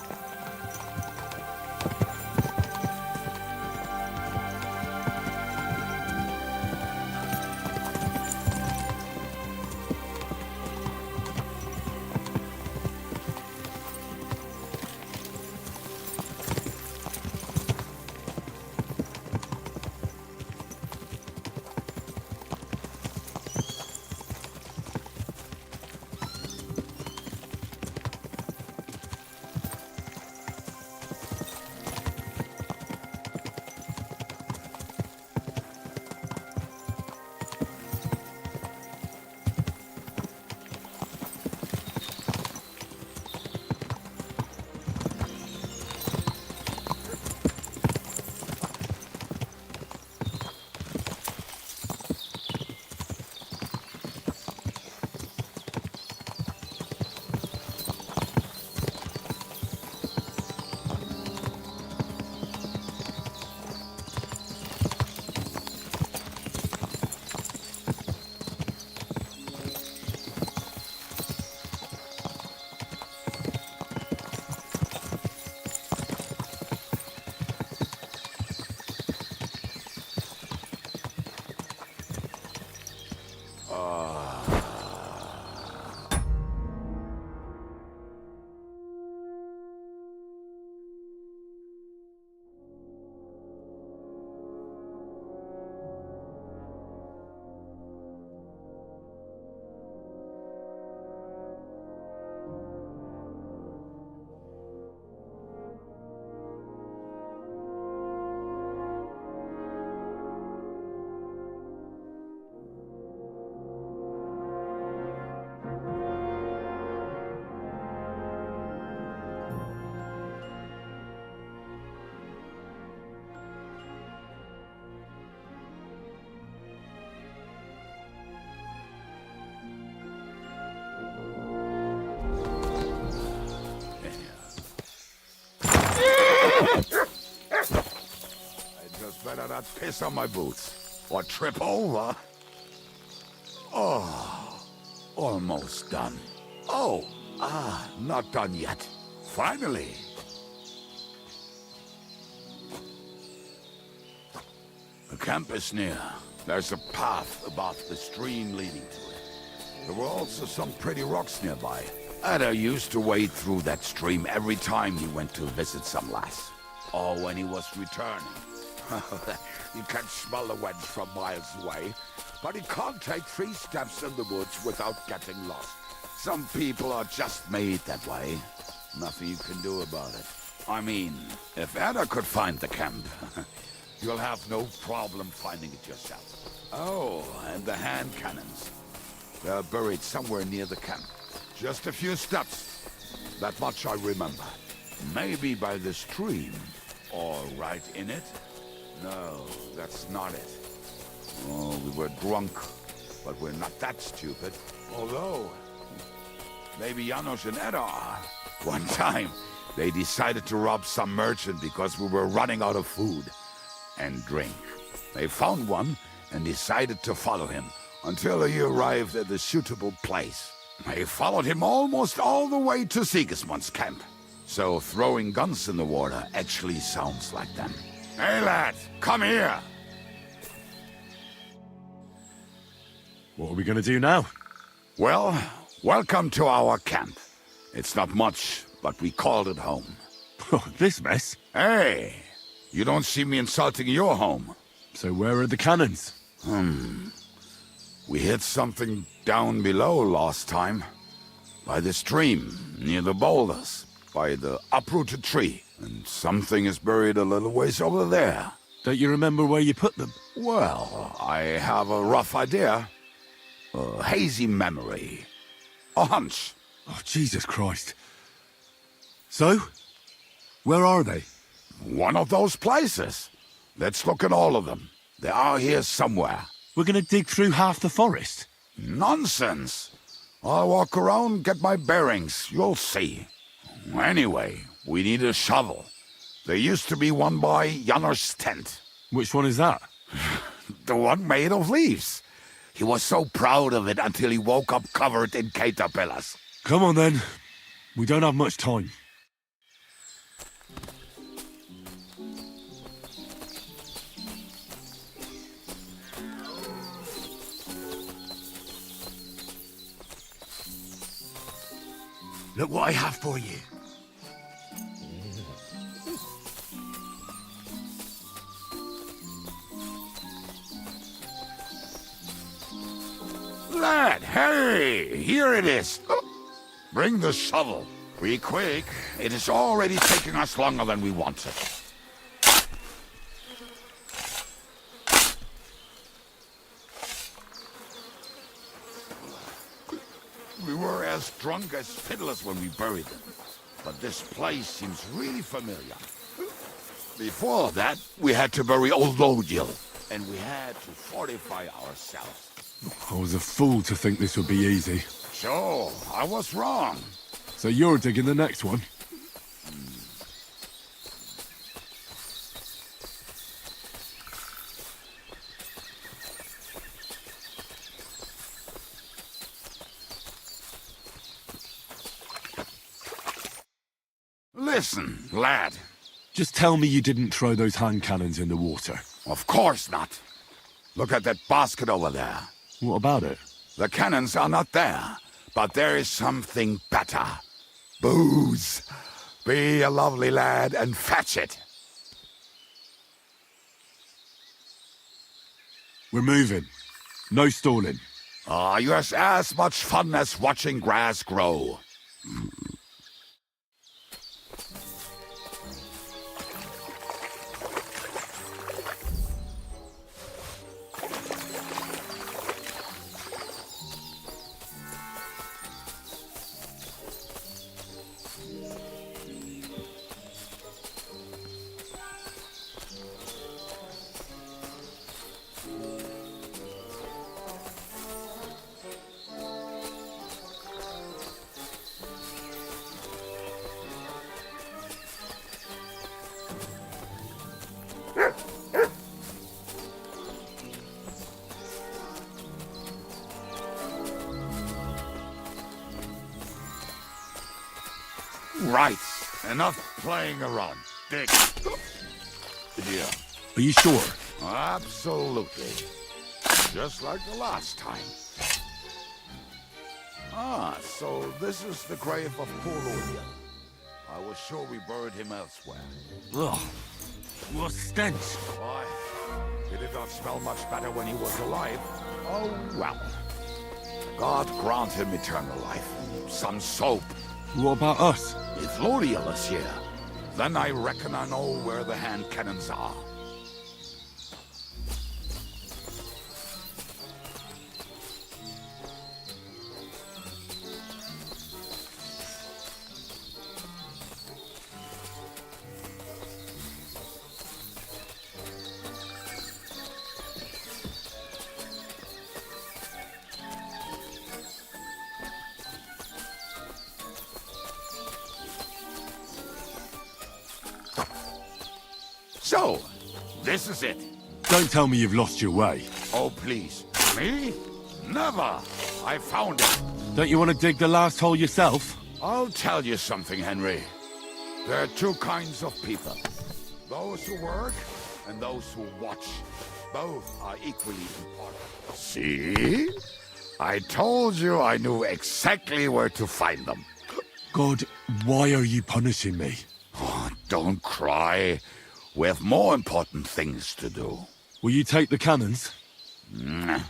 Better not piss on my boots or trip over. Oh, almost done. Oh, not done yet. Finally. The camp is near. There's a path above the stream leading to it. There were also some pretty rocks nearby. Ada used to wade through that stream every time he went to visit some lass. Or when he was returning. You can smell the wench from miles away, but you can't take 3 steps in the woods without getting lost. Some people are just made that way. Nothing you can do about it. I mean, if Anna could find the camp, you'll have no problem finding it yourself. Oh, and the hand cannons. They're buried somewhere near the camp. Just a few steps. That much I remember. Maybe by the stream. Or right in it? No, that's not it. Oh, we were drunk. But we're not that stupid. Although, maybe Janos and Edda are. One time, they decided to rob some merchant because we were running out of food and drink. They found one and decided to follow him until he arrived at a suitable place. They followed him almost all the way to Sigismund's camp. So throwing guns in the water actually sounds like them. Hey lad, come here!
What are we gonna do now?
Well, welcome to our camp. It's not much, but we called it home.
Oh, this mess?
Hey, you don't see me insulting your home.
So where are the cannons?
We hit something down below last time. By the stream, near the boulders, by the uprooted tree. And something is buried a little ways over there.
Don't you remember where you put them?
Well, I have a rough idea. A hazy memory. A hunch.
Oh, Jesus Christ. So? Where are they?
One of those places. Let's look at all of them. They are here somewhere.
We're gonna dig through half the forest.
Nonsense. I'll walk around, get my bearings. You'll see. Anyway, we need a shovel. There used to be one by Janos' tent.
Which one is that?
The one made of leaves. He was so proud of it until he woke up covered in caterpillars.
Come on then. We don't have much time.
Look what I have for you.
Lad, hey! Here it is. Bring the shovel. Be quick. It is already taking us longer than we wanted. We were as drunk as fiddlers when we buried them. But this place seems really familiar. Before that, we had to bury old Lodil. And we had to fortify ourselves.
I was a fool to think this would be easy.
Sure, I was wrong.
So you're digging the next one?
Listen, lad.
Just tell me you didn't throw those hand cannons in the water.
Of course not. Look at that basket over there.
What about it?
The cannons are not there, but there is something better. Booze. Be a lovely lad and fetch it.
We're moving. No stalling.
You have as much fun as watching grass grow. Right. Enough playing around. Dig. Here.
Are you sure?
Absolutely. Just like the last time. So this is the grave of poor Odin. I was sure we buried him elsewhere.
Ugh. What stench?
Why? He did not smell much better when he was alive. Oh, well. God grant him eternal life. Some soap.
What about us?
If Luriel is here, then I reckon I know where the hand cannons are. So, this is it.
Don't tell me you've lost your way.
Oh, please. Me? Never. I found it.
Don't you want to dig the last hole yourself?
I'll tell you something, Henry. There are two kinds of people. Those who work and those who watch. Both are equally important. See? I told you I knew exactly where to find them.
God, why are you punishing me?
Oh, don't cry. We have more important things to do.
Will you take the cannons?
Nah,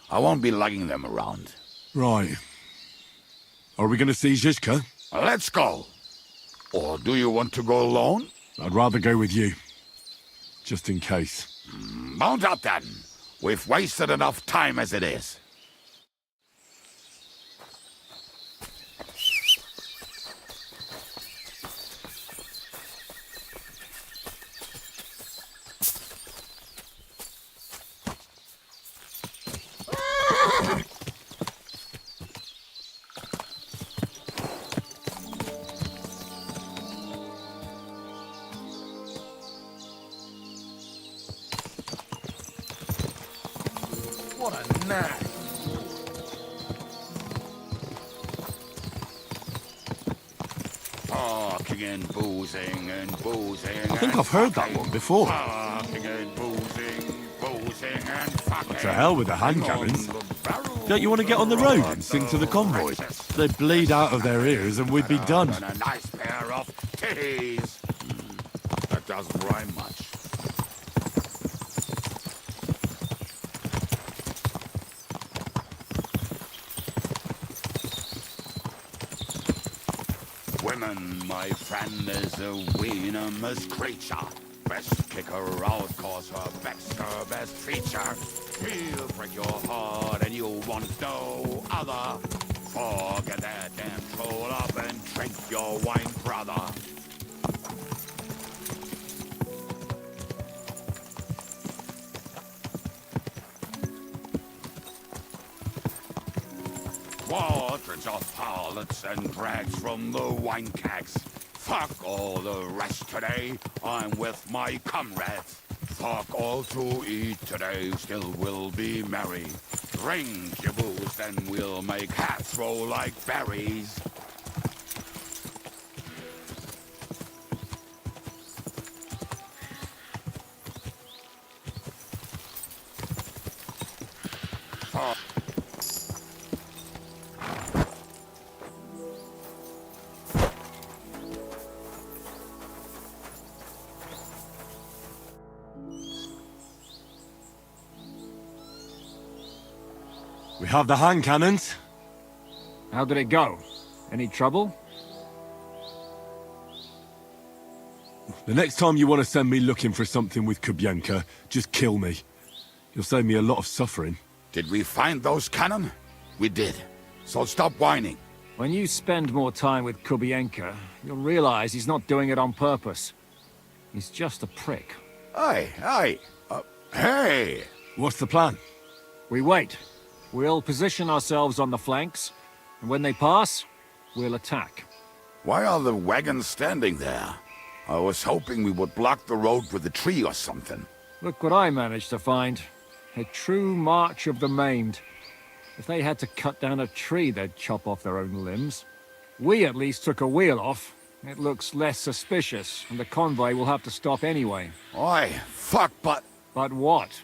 I won't be lugging them around.
Right. Are we going to see Zizka?
Let's go. Or do you want to go alone?
I'd rather go with you. Just in case.
Mount up then. We've wasted enough time as it is.
What a nag.
Talking and boozing and boozing.
I think I've heard that one before.
Talking and boozing and fucking.
To hell with the hand cannons. Don't you want to get on the road and sing to the convoy? They'd bleed out of their ears and we'd be done.
And a nice pair of titties. That doesn't rhyme much. Women, my friend, is a venomous creature. Best kick her out, cause her back's her best feature. She'll break your heart and you'll want no other. Forget that and troll up and drink your wine, brother. Quadrants of harlots and drags from the wine kegs. Fuck all the rest today, I'm with my comrades. Fuck all to eat today, still we'll be merry. Drink your booze, then we'll make hats roll like berries.
We have the hand cannons.
How did it go? Any trouble?
The next time you want to send me looking for something with Kubienka, just kill me. You'll save me a lot of suffering.
Did we find those cannon? We did. So stop whining.
When you spend more time with Kubienka, you'll realize he's not doing it on purpose. He's just a prick.
Hey!
What's the plan?
We wait. We'll position ourselves on the flanks, and when they pass, we'll attack.
Why are the wagons standing there? I was hoping we would block the road with a tree or something.
Look what I managed to find. A true march of the maimed. If they had to cut down a tree, they'd chop off their own limbs. We at least took a wheel off. It looks less suspicious, and the convoy will have to stop anyway.
Oi, fuck, but...
But what?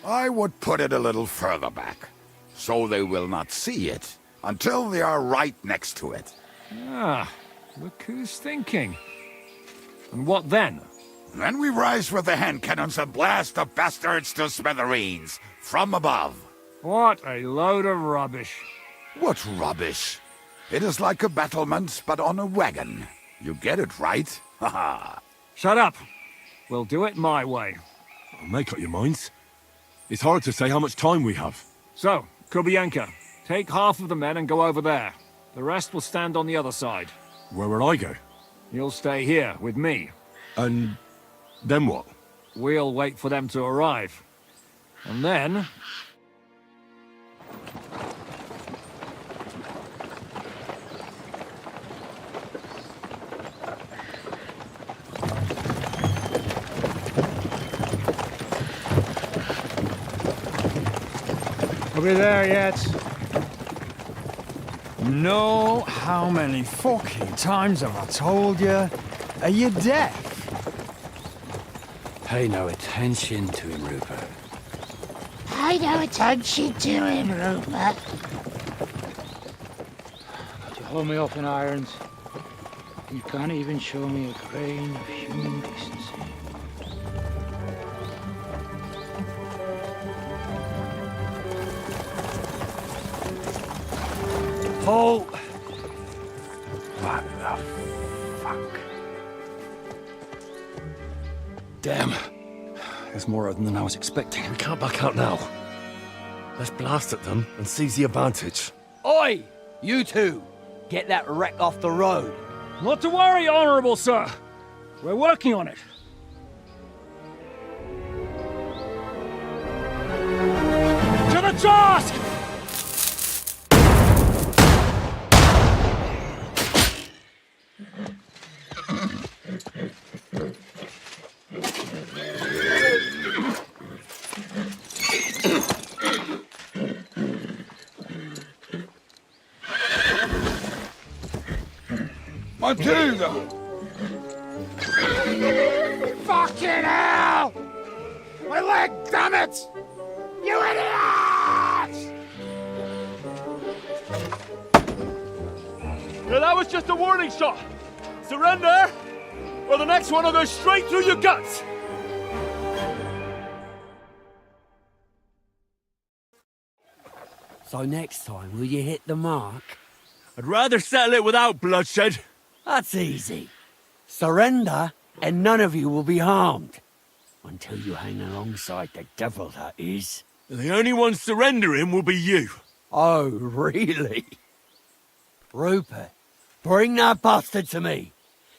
I would put it a little further back, so they will not see it until they are right next to it.
Ah, look who's thinking. And what then?
Then we rise with the hand cannons and blast the bastards to smithereens from above.
What a load of rubbish.
What rubbish? It is like a battlement, but on a wagon. You get it, right? Haha.
Shut up. We'll do it my way.
Make up your minds. It's hard to say how much time we have.
So, Kubienka, take half of the men and go over there. The rest will stand on the other side.
Where will I go?
You'll stay here with me.
And then what?
We'll wait for them to arrive. And then...
Are we there yet?
No, how many fucking times have I told you? Are you deaf?
Pay no attention to him, Rupert.
Pay no attention to him, Rupert.
But you hold me up in irons. You can't even show me a grain of human decency.
Halt!
What the fuck?
Damn. There's more of them than I was expecting. We can't back out now. Let's blast at them and seize the advantage.
Oi! You two! Get that wreck off the road.
Not to worry, Honorable Sir. We're working on it. To the task!
Matilda!
Fucking hell! My leg, damn it! You idiots!
Yeah, that was just a warning shot. Surrender, or the next one will go straight through your guts.
So next time, will you hit the mark?
I'd rather settle it without bloodshed.
That's easy. Surrender, and none of you will be harmed. Until you hang alongside the devil, that is.
The only one surrendering will be you.
Oh, really? Rupert, bring that bastard to me.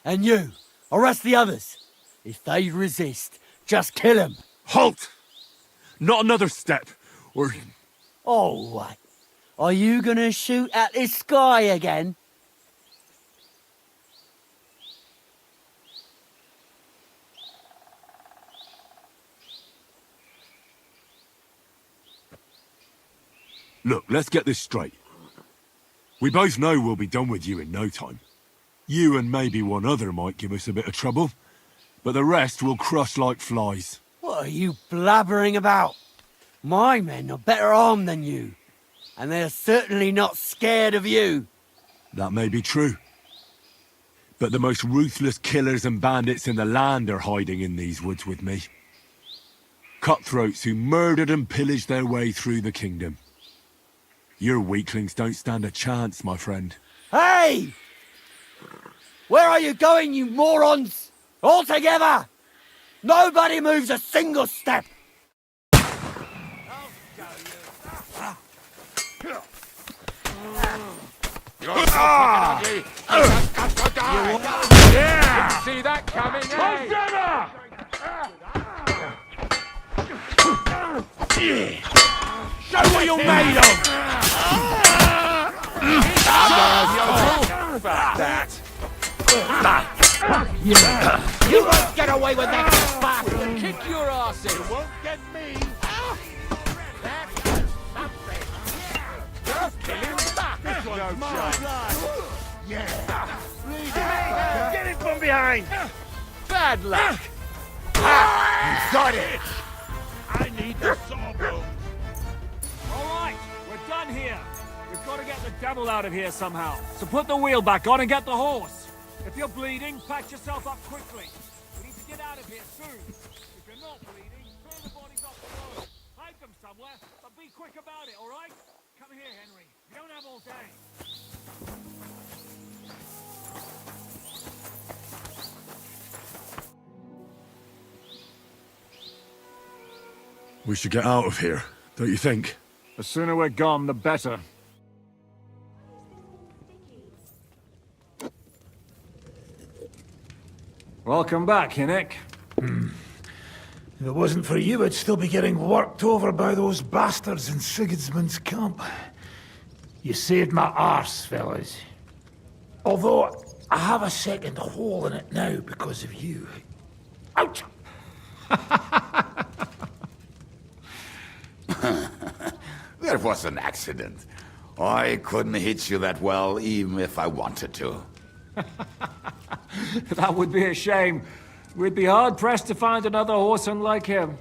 And you, arrest the others. If they resist, just kill them.
Halt! Not another step, or...
Oh, what? Are you gonna shoot at this sky again?
Look, let's get this straight. We both know we'll be done with you in no time. You and maybe one other might give us a bit of trouble, but the rest will crush like flies.
What are you blabbering about? My men are better armed than you, and they're certainly not scared of you.
That may be true. But the most ruthless killers and bandits in the land are hiding in these woods with me. Cutthroats who murdered and pillaged their way through the kingdom. Your weaklings don't stand a chance, my friend.
Hey! Where are you going, you morons? All together! Nobody moves a single step!
You're so fucking ugly! I've got to die!
Yeah!
Didn't see that coming,
Show what you're made of!
You won't get away with that, bastard!
Kick your ass in! You won't get me! Just kill him back! This one's mine!
Yeah!
Get it from behind!
Bad luck! You got it!
I need the sawbone!
All right, we're done here. We've got to get the devil out of here somehow. So put the wheel back on and get the horse. If you're bleeding, patch yourself up quickly. We need to get out of here.
here soon. If you're not bleeding, clear the bodies off the road. Hide them somewhere, but be quick about it, all right? Come here, Henry. We don't have all day.
We should get out of here, don't you think?
The sooner we're gone, the better. Welcome back, Hinnick.
If it wasn't for you, I'd still be getting worked over by those bastards in Sigismund's camp. You saved my arse, fellas. Although, I have a second hole in it now because of you. Ouch!
That was an accident. I couldn't hit you that well, even if I wanted to.
That would be a shame. We'd be hard-pressed to find another horseman like him.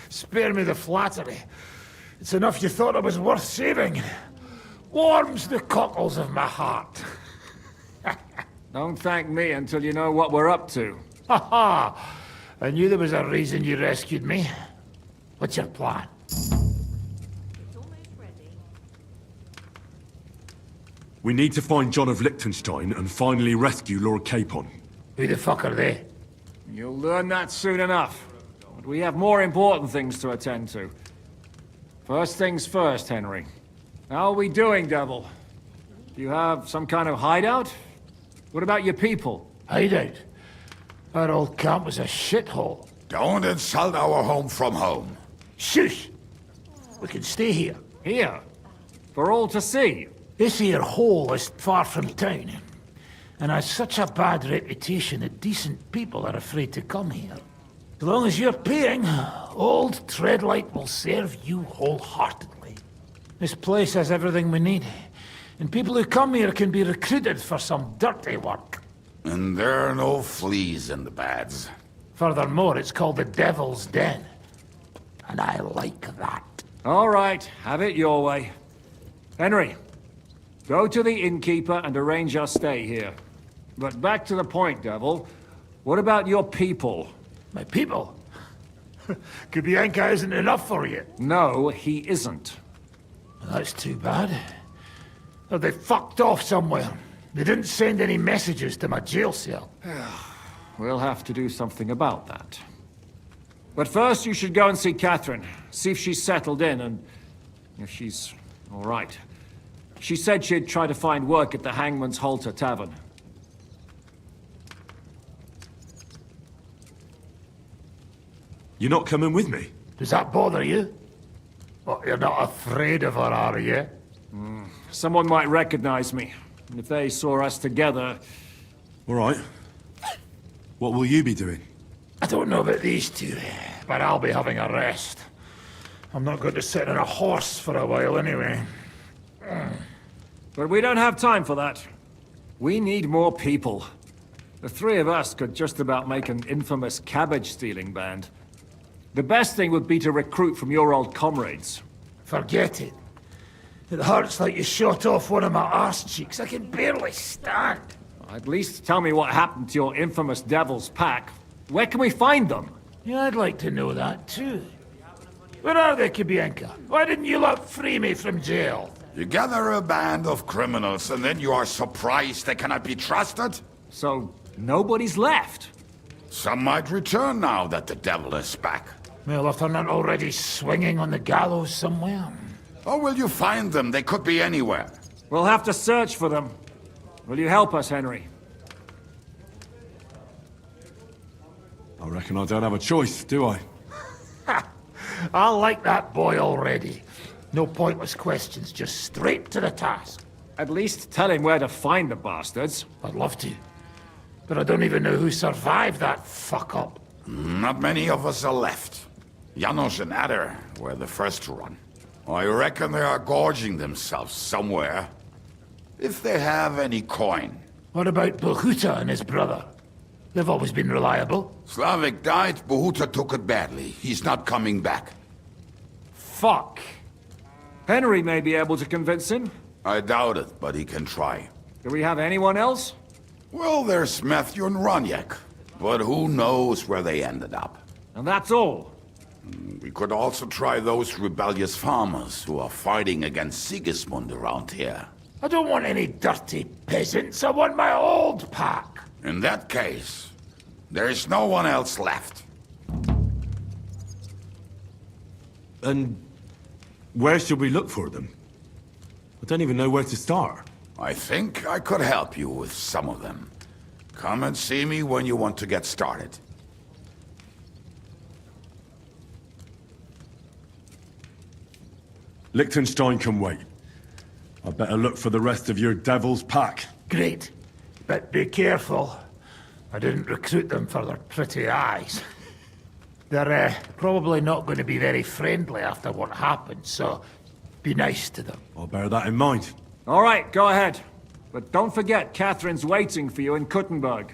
Spare me the flattery. It's enough you thought it was worth saving. Warms the cockles of my heart.
Don't thank me until you know what we're up to.
Ha ha! I knew there was a reason you rescued me. What's your plan?
We need to find John of Liechtenstein and finally rescue Lord Capon.
Who the fuck are they?
You'll learn that soon enough. But we have more important things to attend to. First things first, Henry. How are we doing, Devil? Do you have some kind of hideout? What about your people?
Hideout? Our old camp was a shithole.
Don't insult our home from home.
Shush! We can stay here.
Here? For all to see?
This here hole is far from town, and has such a bad reputation that decent people are afraid to come here. As long as you're paying, old Treadlight will serve you wholeheartedly. This place has everything we need, and people who come here can be recruited for some dirty work.
And there are no fleas in the beds.
Furthermore, it's called the Devil's Den, and I like that.
All right, have it your way. Henry, go to the innkeeper and arrange our stay here. But back to the point, Devil. What about your people?
My people? Kubienka isn't enough for you.
No, he isn't.
That's too bad. Oh, they fucked off somewhere. They didn't send any messages to my jail cell.
We'll have to do something about that. But first, you should go and see Catherine. See if she's settled in and if she's all right. She said she'd try to find work at the Hangman's Halter Tavern.
You're not coming with me?
Does that bother you? Well, you're not afraid of her, are you?
Someone might recognize me. And if they saw us together...
All right. What will you be doing?
I don't know about these two, but I'll be having a rest. I'm not going to sit on a horse for a while anyway.
But we don't have time for that. We need more people. The three of us could just about make an infamous cabbage-stealing band. The best thing would be to recruit from your old comrades.
Forget it. It hurts like you shot off one of my arse cheeks. I can barely stand.
At least tell me what happened to your infamous Devil's Pack. Where can we find them?
Yeah, I'd like to know that too. Where are they, Kubienka? Why didn't you lot free me from jail?
You gather a band of criminals and then you are surprised they cannot be trusted?
So, nobody's left?
Some might return now that the devil is back.
Well, if they're not already swinging on the gallows somewhere.
How will you find them? They could be anywhere.
We'll have to search for them. Will you help us, Henry?
I reckon I don't have a choice, do I?
I like that boy already. No pointless questions, just straight to the task.
At least tell him where to find the bastards.
I'd love to. But I don't even know who survived that fuck-up.
Not many of us are left. Janos and Adder were the first to run. I reckon they are gorging themselves somewhere. If they have any coin.
What about Bohuta and his brother? They've always been reliable.
Slavik died, Bohuta took it badly. He's not coming back.
Fuck. Henry may be able to convince him.
I doubt it, but he can try.
Do we have anyone else?
Well, there's Matthew and Roniak. But who knows where they ended up?
And that's all.
We could also try those rebellious farmers who are fighting against Sigismund around here.
I don't want any dirty peasants. I want my old pack.
In that case, there is no one else left.
And where should we look for them? I don't even know where to start.
I think I could help you with some of them. Come and see me when you want to get started.
Liechtenstein can wait. I better look for the rest of your devil's pack.
Great. But be careful. I didn't recruit them for their pretty eyes. They're probably not going to be very friendly after what happened, so be nice to them.
I'll bear that in mind.
All right, go ahead. But don't forget, Catherine's waiting for you in Kuttenberg.